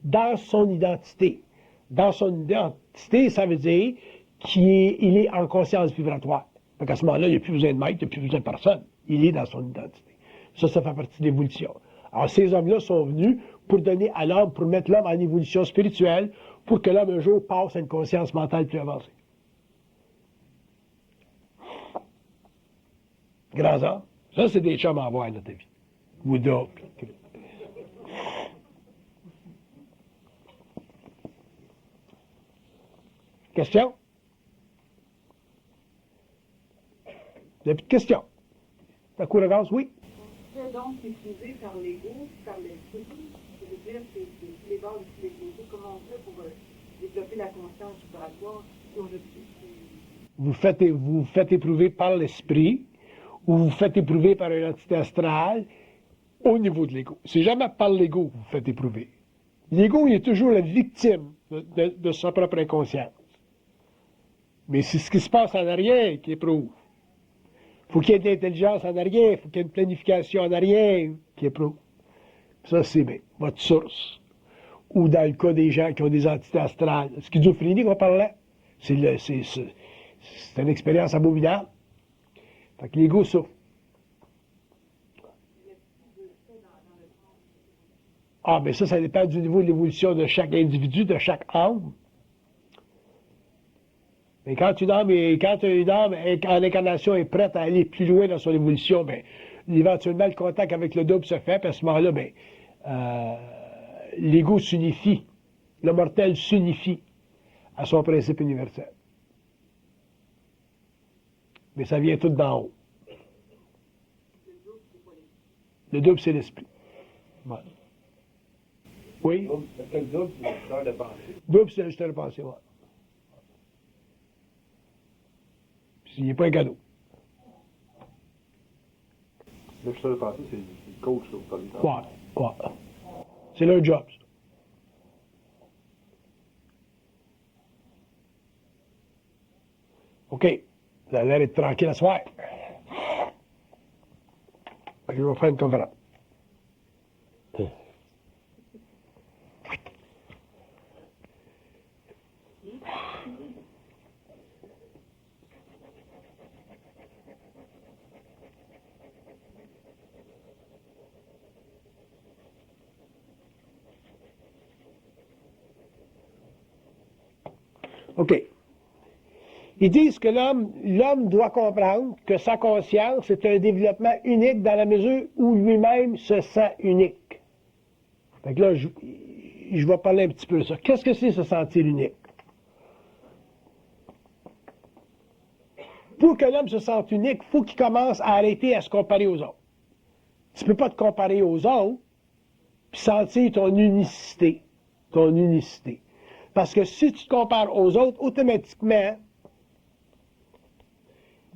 dans son identité. Dans son identité, ça veut dire qu'il est en conscience vibratoire. Donc à ce moment-là, il n'y a plus besoin de maître, il n'y a plus besoin de personne. Il est dans son identité. Ça fait partie de l'évolution. Alors, ces hommes-là sont venus pour donner à l'homme, pour mettre l'homme en évolution spirituelle, pour que l'homme un jour passe à une conscience mentale plus avancée. Grands hommes. Ça, c'est des chums à avoir dans ta vie. Ou d'autres. Question? Il n'y a plus de questions. La cour de gaz, oui? C'est donc utilisé par l'ego, par l'esprit. Je veux dire, c'est les bases de l'ego. Comment on fait pour développer la conscience vibratoire aujourd'hui? Vous faites éprouver par l'esprit ou vous faites éprouver par une entité astrale au niveau de l'ego. C'est jamais par l'ego que vous faites éprouver. L'ego, il est toujours la victime de sa propre inconscience. Mais c'est ce qui se passe en arrière qui éprouve. Il faut qu'il y ait de l'intelligence en arrière, il faut qu'il y ait une planification en arrière qui éprouve. Ça, c'est bien, votre source. Ou dans le cas des gens qui ont des entités astrales. Schizophrénie qu'on parlait, c'est une expérience abominable. Fait que l'ego souffre. Ah, mais ça dépend du niveau de l'évolution de chaque individu, de chaque âme. Mais quand une âme en incarnation est prête à aller plus loin dans son évolution, bien, éventuellement, le contact avec le double se fait, puis à ce moment-là, bien, l'ego s'unifie. Le mortel s'unifie à son principe universel. Mais ça vient tout d'en haut. Le double, c'est l'esprit. Voilà. Oui? Parce que le double, c'est l'ajusteur de pensée. Double, c'est l'ajusteur de pensée, ouais. Puis il n'est pas un cadeau. Là, je suis pensé, c'est le coach que vous parlez. Ouais. C'est leur job, ça. OK. Vous avez l'air d'être tranquille à soir. Je vais faire une conférence. OK. Ils disent que l'homme doit comprendre que sa conscience est un développement unique dans la mesure où lui-même se sent unique. Fait que là, je vais parler un petit peu de ça. Qu'est-ce que c'est se sentir unique? Pour que l'homme se sente unique, il faut qu'il commence à arrêter à se comparer aux autres. Tu ne peux pas te comparer aux autres puis sentir ton unicité. Ton unicité. Parce que si tu te compares aux autres, automatiquement,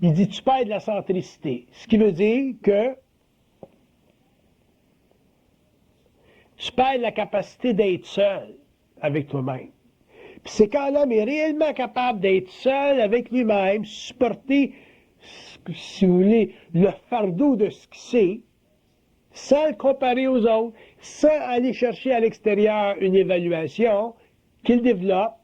il dit tu perds de la centricité. Ce qui veut dire que tu perds la capacité d'être seul avec toi-même. Puis c'est quand l'homme est réellement capable d'être seul avec lui-même, supporter, si vous voulez, le fardeau de ce qu'il sait, sans le comparer aux autres, sans aller chercher à l'extérieur une évaluation, qu'il développe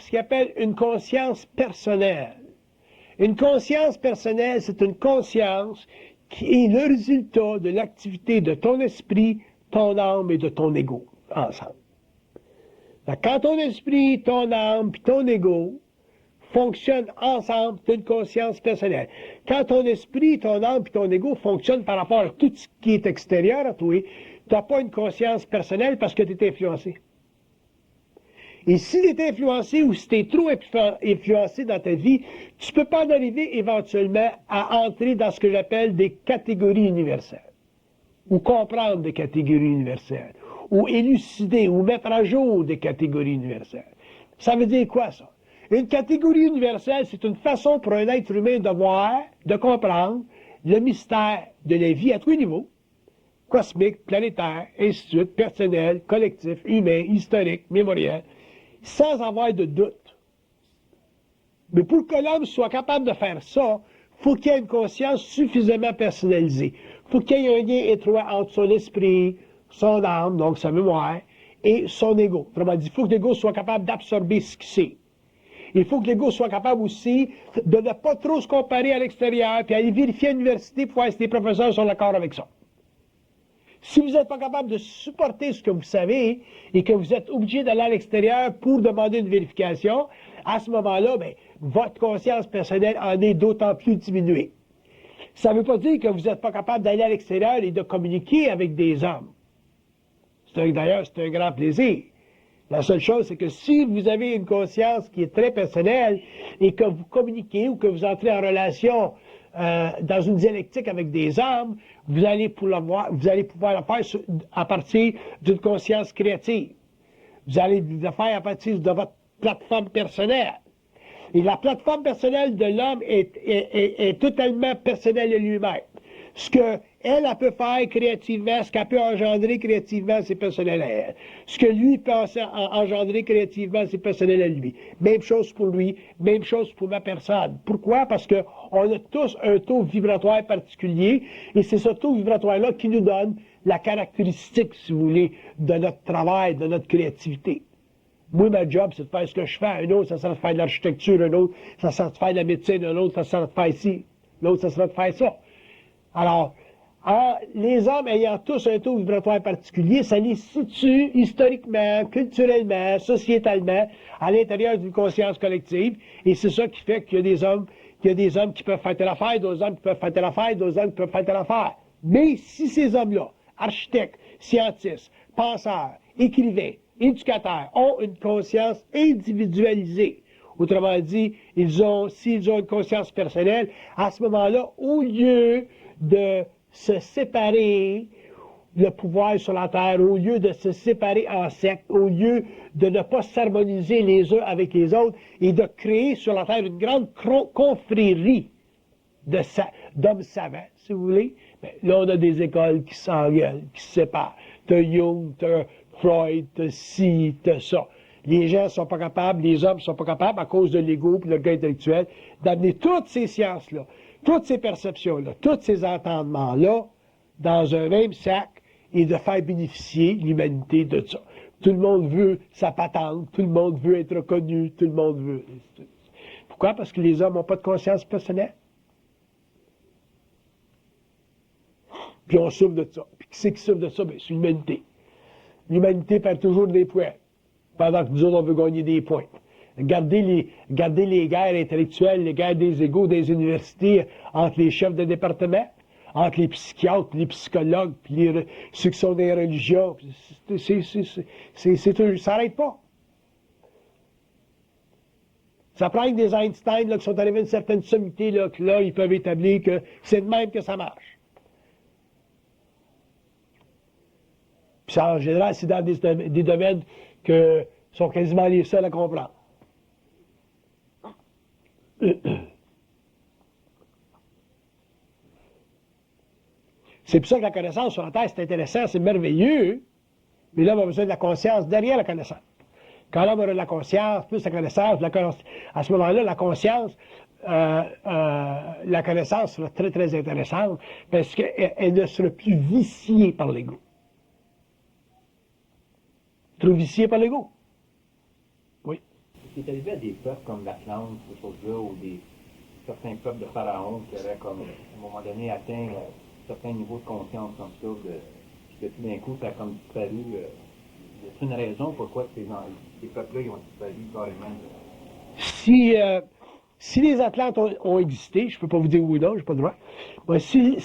ce qu'il appelle une conscience personnelle. Une conscience personnelle, c'est une conscience qui est le résultat de l'activité de ton esprit, ton âme et de ton ego, ensemble. Quand ton esprit, ton âme et ton ego fonctionnent ensemble, c'est une conscience personnelle. Quand ton esprit, ton âme et ton ego fonctionnent par rapport à tout ce qui est extérieur à toi, tu n'as pas une conscience personnelle parce que tu es influencé. Et si tu es influencé ou si tu es trop influencé dans ta vie, tu ne peux pas en arriver éventuellement à entrer dans ce que j'appelle des catégories universelles. Ou comprendre des catégories universelles. Ou élucider, ou mettre à jour des catégories universelles. Ça veut dire quoi, ça? Une catégorie universelle, c'est une façon pour un être humain de voir, de comprendre le mystère de la vie à tous les niveaux. Cosmique, planétaire, ainsi de suite, personnel, collectif, humain, historique, mémoriel, sans avoir de doute. Mais pour que l'homme soit capable de faire ça, il faut qu'il y ait une conscience suffisamment personnalisée. Il faut qu'il y ait un lien étroit entre son esprit, son âme, donc sa mémoire, et son ego. Autrement dit, il faut que l'ego soit capable d'absorber ce qu'il sait. Il faut que l'ego soit capable aussi de ne pas trop se comparer à l'extérieur, puis aller vérifier à l'université pour voir si les professeurs sont d'accord avec ça. Si vous n'êtes pas capable de supporter ce que vous savez et que vous êtes obligé d'aller à l'extérieur pour demander une vérification, à ce moment-là, bien, votre conscience personnelle en est d'autant plus diminuée. Ça ne veut pas dire que vous n'êtes pas capable d'aller à l'extérieur et de communiquer avec des hommes. D'ailleurs, c'est un grand plaisir. La seule chose, c'est que si vous avez une conscience qui est très personnelle et que vous communiquez ou que vous entrez en relation dans une dialectique avec des hommes, vous allez pouvoir le faire à partir d'une conscience créative. Vous allez le faire à partir de votre plateforme personnelle. Et la plateforme personnelle de l'homme est totalement personnelle à lui-même. Ce qu'elle peut faire créativement, ce qu'elle peut engendrer créativement, c'est personnel à elle. Ce que lui peut engendrer créativement, c'est personnel à lui. Même chose pour lui, même chose pour ma personne. Pourquoi? Parce qu'on a tous un taux vibratoire particulier, et c'est ce taux vibratoire-là qui nous donne la caractéristique, si vous voulez, de notre travail, de notre créativité. Moi, ma job, c'est de faire ce que je fais. Un autre, ça sera de faire de l'architecture. Un autre, ça sera de faire de la médecine. Un autre, ça sera de faire ci. L'autre, ça sera de faire ça. Alors, les hommes ayant tous un taux vibratoire particulier, ça les situe historiquement, culturellement, sociétalement, à l'intérieur d'une conscience collective. Et c'est ça qui fait qu'il y a des hommes qu'il y a des hommes qui peuvent faire telle affaire, d'autres hommes qui peuvent faire telle affaire, d'autres hommes qui peuvent faire telle affaire. Mais si ces hommes-là, architectes, scientifiques, penseurs, écrivains, éducateurs, ont une conscience individualisée, autrement dit, s'ils ont une conscience personnelle, à ce moment-là, au lieu de se séparer le pouvoir sur la terre, au lieu de se séparer en sectes, au lieu de ne pas s'harmoniser les uns avec les autres et de créer sur la terre une grande confrérie d'hommes savants, si vous voulez, ben, là, on a des écoles qui s'engueulent, qui se séparent. T'as Jung, t'as Freud, t'as ci, t'as ça. Les gens ne sont pas capables, les hommes ne sont pas capables, à cause de l'ego et de l'orgueil intellectuel, d'amener toutes ces sciences-là, toutes ces perceptions-là, tous ces entendements-là, dans un même sac et de faire bénéficier l'humanité de ça. Tout le monde veut sa patente, tout le monde veut être reconnu, tout le monde veut... Pourquoi? Parce que les hommes n'ont pas de conscience personnelle. Puis on souffre de ça. Puis qui c'est qui souffre de ça? Ben, c'est l'humanité. L'humanité perd toujours des points, pendant que nous autres, on veut gagner des points. Regardez les guerres intellectuelles, les guerres des égos des universités entre les chefs de département, entre les psychiatres, les psychologues, puis ceux qui sont des religions. Ça n'arrête pas. Ça prend des Einstein là, qui sont arrivés à une certaine sommité, là, que là, ils peuvent établir que c'est de même que ça marche. Puis en général, c'est dans des domaines que sont quasiment les seuls à comprendre. C'est pour ça que la connaissance sur la Terre, c'est intéressant, c'est merveilleux, mais là, on a besoin de la conscience derrière la connaissance. Quand l'homme aura de la conscience, plus la connaissance, à ce moment-là, la conscience, la connaissance sera très, très intéressante, parce qu'elle ne sera plus viciée par l'ego. Trop viciée par l'ego. Oui. C'est arrivé à des peuples comme l'Atlante, ces choses-là, ou certains peuples de pharaons qui avaient, comme, à un moment donné, atteint un certain niveau de conscience, comme ça, que tout d'un coup, ça a comme disparu. Y a-t-il une raison pourquoi ces peuples-là ils ont disparu carrément? Si les Atlantes ont existé, je ne peux pas vous dire oui ou non, je n'ai pas le droit. Bon, si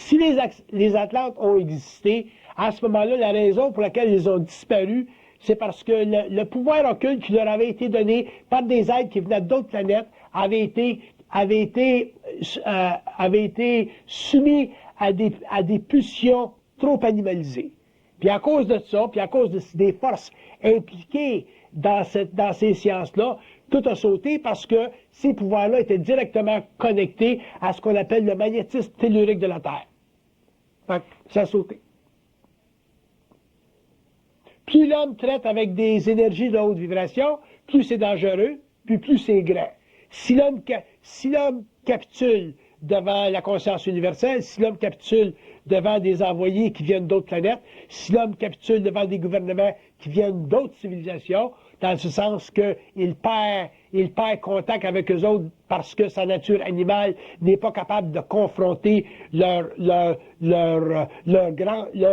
les Atlantes ont existé, à ce moment-là, la raison pour laquelle ils ont disparu, c'est parce que le pouvoir occulte qui leur avait été donné par des êtres qui venaient d'autres planètes avait été soumis à des pulsions trop animalisées. Puis à cause de ça, puis à cause des forces impliquées dans ces sciences-là, tout a sauté parce que ces pouvoirs-là étaient directement connectés à ce qu'on appelle le magnétisme tellurique de la Terre. Fait que ça a sauté. Plus l'homme traite avec des énergies de haute vibration, plus c'est dangereux, puis plus c'est grand. Si l'homme capitule devant la conscience universelle, si l'homme capitule devant des envoyés qui viennent d'autres planètes, si l'homme capitule devant des gouvernements qui viennent d'autres civilisations, dans ce sens qu'il perd contact avec eux autres parce que sa nature animale n'est pas capable de confronter leur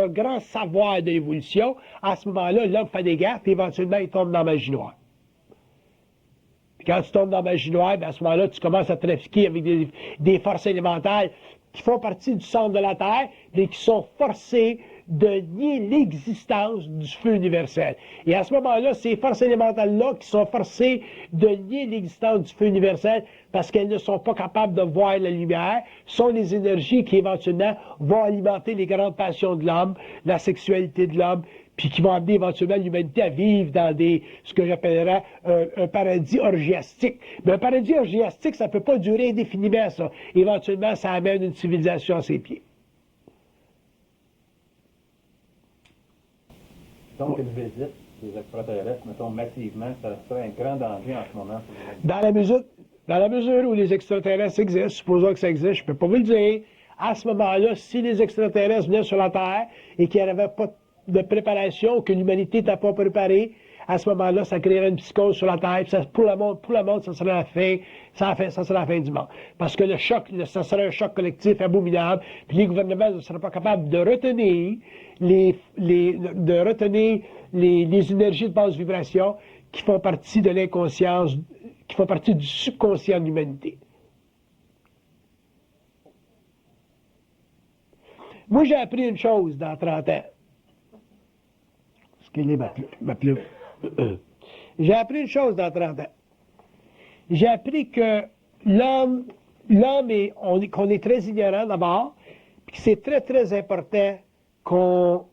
grand savoir de l'évolution, à ce moment-là, l'homme fait des guerres, puis éventuellement, il tombe dans la magie noire. Puis quand tu tombes dans la magie noire, bien, à ce moment-là, tu commences à trafiquer avec des forces élémentales qui font partie du centre de la Terre, mais qui sont forcées de nier l'existence du feu universel. Et à ce moment-là, ces forces élémentales-là qui sont forcées de nier l'existence du feu universel parce qu'elles ne sont pas capables de voir la lumière, sont les énergies qui éventuellement vont alimenter les grandes passions de l'homme, la sexualité de l'homme, puis qui vont amener éventuellement l'humanité à vivre dans ce que j'appellerais un paradis orgiastique. Mais un paradis orgiastique, ça ne peut pas durer indéfiniment, ça. Éventuellement, ça amène une civilisation à ses pieds. Donc, une visite des extraterrestres, mettons, massivement, ça serait un grand danger en ce moment. Dans la mesure où les extraterrestres existent, supposons que ça existe, je ne peux pas vous le dire, à ce moment-là, si les extraterrestres venaient sur la Terre et qu'il n'y avait pas de préparation, que l'humanité n'était pas préparée, à ce moment-là, ça créerait une psychose sur la Terre, puis pour le monde, ça serait la fin, ça serait la fin du monde. Parce que ça serait un choc collectif abominable, puis les gouvernements ne seraient pas capables de retenir les énergies de basse vibration qui font partie de l'inconscience, qui font partie du subconscient de l'humanité. Moi, j'ai appris une chose dans 30 ans. Ce qu'il est ma plume. J'ai appris une chose dans 30 ans. J'ai appris que l'homme qu'on est très ignorant d'abord, puis que c'est très, très important qu'on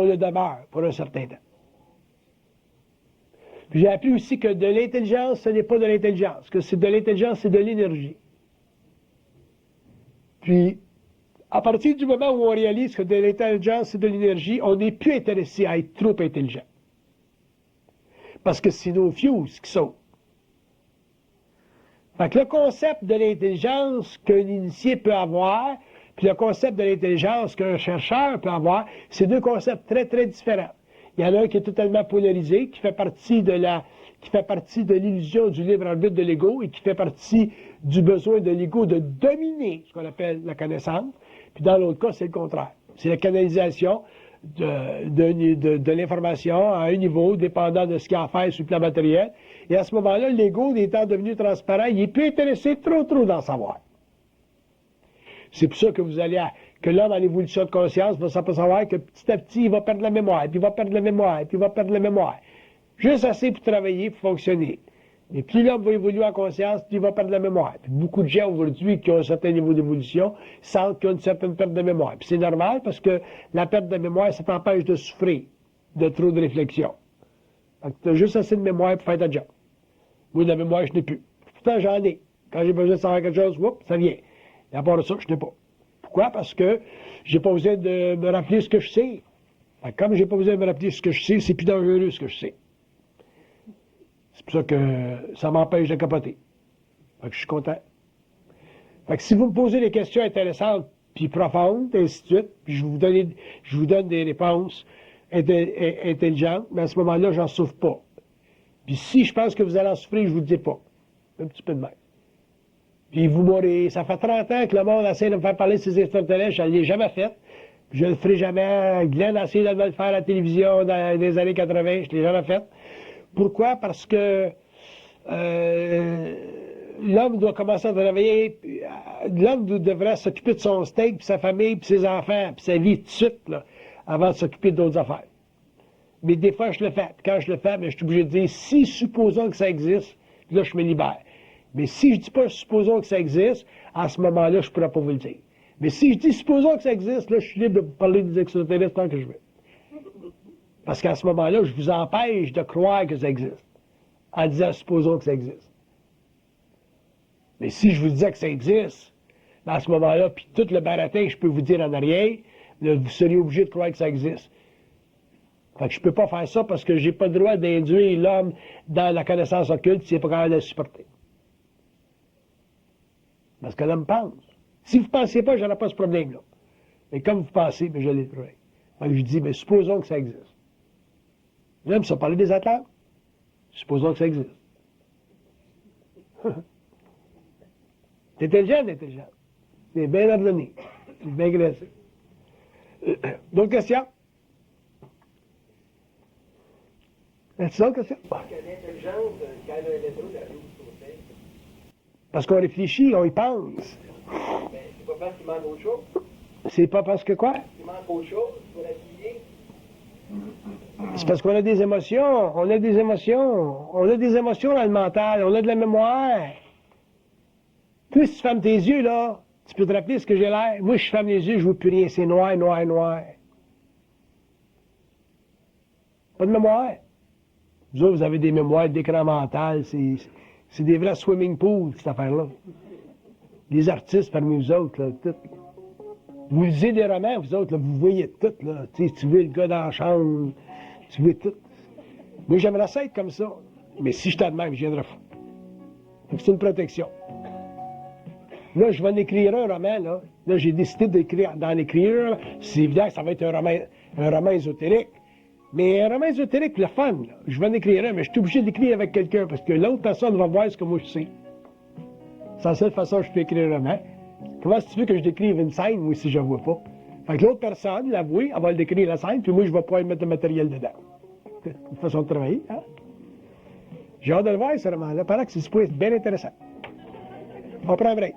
le demeure pour un certain temps. Puis j'ai appris aussi que de l'intelligence, ce n'est pas de l'intelligence, que c'est de l'intelligence, c'est de l'énergie. Puis, à partir du moment où on réalise que de l'intelligence, c'est de l'énergie, on n'est plus intéressé à être trop intelligent. Parce que c'est nos fuses qui sautent. Fait que le concept de l'intelligence qu'un initié peut avoir, puis le concept de l'intelligence qu'un chercheur peut avoir, c'est deux concepts très, très différents. Il y en a un qui est totalement polarisé, qui fait partie de l'illusion du libre arbitre de l'ego et qui fait partie du besoin de l'ego de dominer ce qu'on appelle la connaissance. Puis dans l'autre cas, c'est le contraire. C'est la canalisation de l'information à un niveau dépendant de ce qu'il y a à faire sur le plan matériel. Et à ce moment-là, l'ego, étant devenu transparent, il est plus intéressé trop d'en savoir. C'est pour ça que l'homme en évolution de conscience va s'apercevoir que petit à petit, il va perdre la mémoire, puis il va perdre la mémoire, puis il va perdre la mémoire. Juste assez pour travailler, pour fonctionner. Et plus l'homme va évoluer en conscience, plus il va perdre la mémoire. Puis beaucoup de gens aujourd'hui qui ont un certain niveau d'évolution sentent qu'ils ont une certaine perte de mémoire. Puis c'est normal parce que la perte de mémoire, ça t'empêche de souffrir de trop de réflexion. Fait que tu as juste assez de mémoire pour faire ta job. Moi, de la mémoire, je n'ai plus. Pourtant, j'en ai. Quand j'ai besoin de savoir quelque chose, ça vient. Et à part de ça, je n'ai pas. Pourquoi? Parce que j'ai pas besoin de me rappeler ce que je sais. Fait que comme j'ai pas besoin de me rappeler ce que je sais, c'est plus dangereux ce que je sais. C'est pour ça que ça m'empêche de capoter. Fait que je suis content. Fait que si vous me posez des questions intéressantes puis profondes, et ainsi de suite, puis je vous donne des réponses intelligentes, mais à ce moment-là, j'en souffre pas. Puis si je pense que vous allez en souffrir, je vous le dis pas. Un petit peu de même. Puis vous m'aurez... Ça fait 30 ans que le monde essaie de me faire parler de ces extraterrestres, je ne l'ai jamais fait. Je ne le ferai jamais. Glenn a essayé de le faire à la télévision dans les années 80, je ne l'ai jamais fait. Pourquoi? Parce que l'homme doit commencer à travailler, l'homme devrait s'occuper de son steak, puis sa famille, puis ses enfants, puis sa vie tout de suite, là, avant de s'occuper d'autres affaires. Mais des fois, je le fais. Puis quand je le fais, je suis obligé de dire, si supposons que ça existe, là, je me libère. Mais si je dis pas supposons que ça existe, à ce moment-là, je ne pourrais pas vous le dire. Mais si je dis supposons que ça existe, là, je suis libre de vous parler des extraterrestres tant que je veux. Parce qu'à ce moment-là, je vous empêche de croire que ça existe. En disant supposons que ça existe. Mais si je vous disais que ça existe, à ce moment-là, puis tout le baratin que je peux vous dire en arrière, là, vous seriez obligé de croire que ça existe. Fait que je peux pas faire ça parce que j'ai pas le droit d'induire l'homme dans la connaissance occulte s'il n'est pas capable de la supporter. Parce que l'homme pense. Si vous ne pensiez pas, je n'aurais pas ce problème-là. Mais comme vous pensez, je l'ai trouvé. Fait que je dis, mais supposons que ça existe. J'aime ça parler des athlètes. Supposons que ça existe. T'es intelligent, t'es bien ordonné. T'es bien graissé. D'autres questions? Est-ce d'autres questions? Parce que l'intelligence, quand elle a un réseau d'arrive au côté, Parce qu'on réfléchit, on y pense. mais c'est pas parce qu'il manque autre chose. C'est pas parce que quoi? Il manque autre chose pour l'appuyer. C'est parce qu'on a des émotions. On a des émotions. On a des émotions dans le mental. On a de la mémoire. Toi, si tu fermes tes yeux, là, tu peux te rappeler ce que j'ai l'air. Moi, je ferme les yeux, je vois plus rien. C'est noir, noir, noir. Pas de mémoire. Vous autres, vous avez des mémoires d'écran mental. C'est des vrais swimming pools, cette affaire-là. Les artistes parmi vous autres, là, tout. Vous lisez des romans, vous autres, là, vous voyez tout, là. Tu sais, tu vois le gars dans la chambre, tu vois tout. Moi, j'aimerais ça être comme ça. Mais si je t'en même, je viendrais fou. Donc, c'est une protection. Là, je vais en écrire un roman, là. Là, j'ai décidé d'en écrire. C'est évident que ça va être un roman ésotérique. Mais un roman ésotérique, le fun, là. Je vais en écrire un, mais je suis obligé d'écrire avec quelqu'un parce que l'autre personne va voir ce que moi je sais. C'est la seule façon que je peux écrire un roman. Comment tu veux que je décrive une scène, moi, si je ne vois pas? Fait que l'autre personne, l'avouer, elle va le décrire la scène, puis moi, je vais pouvoir mettre le matériel dedans. C'est une façon de travailler, hein? J'ai hâte de le voir, ce roman-là. Paraît que c'est supposé être bien intéressant. On prend un break.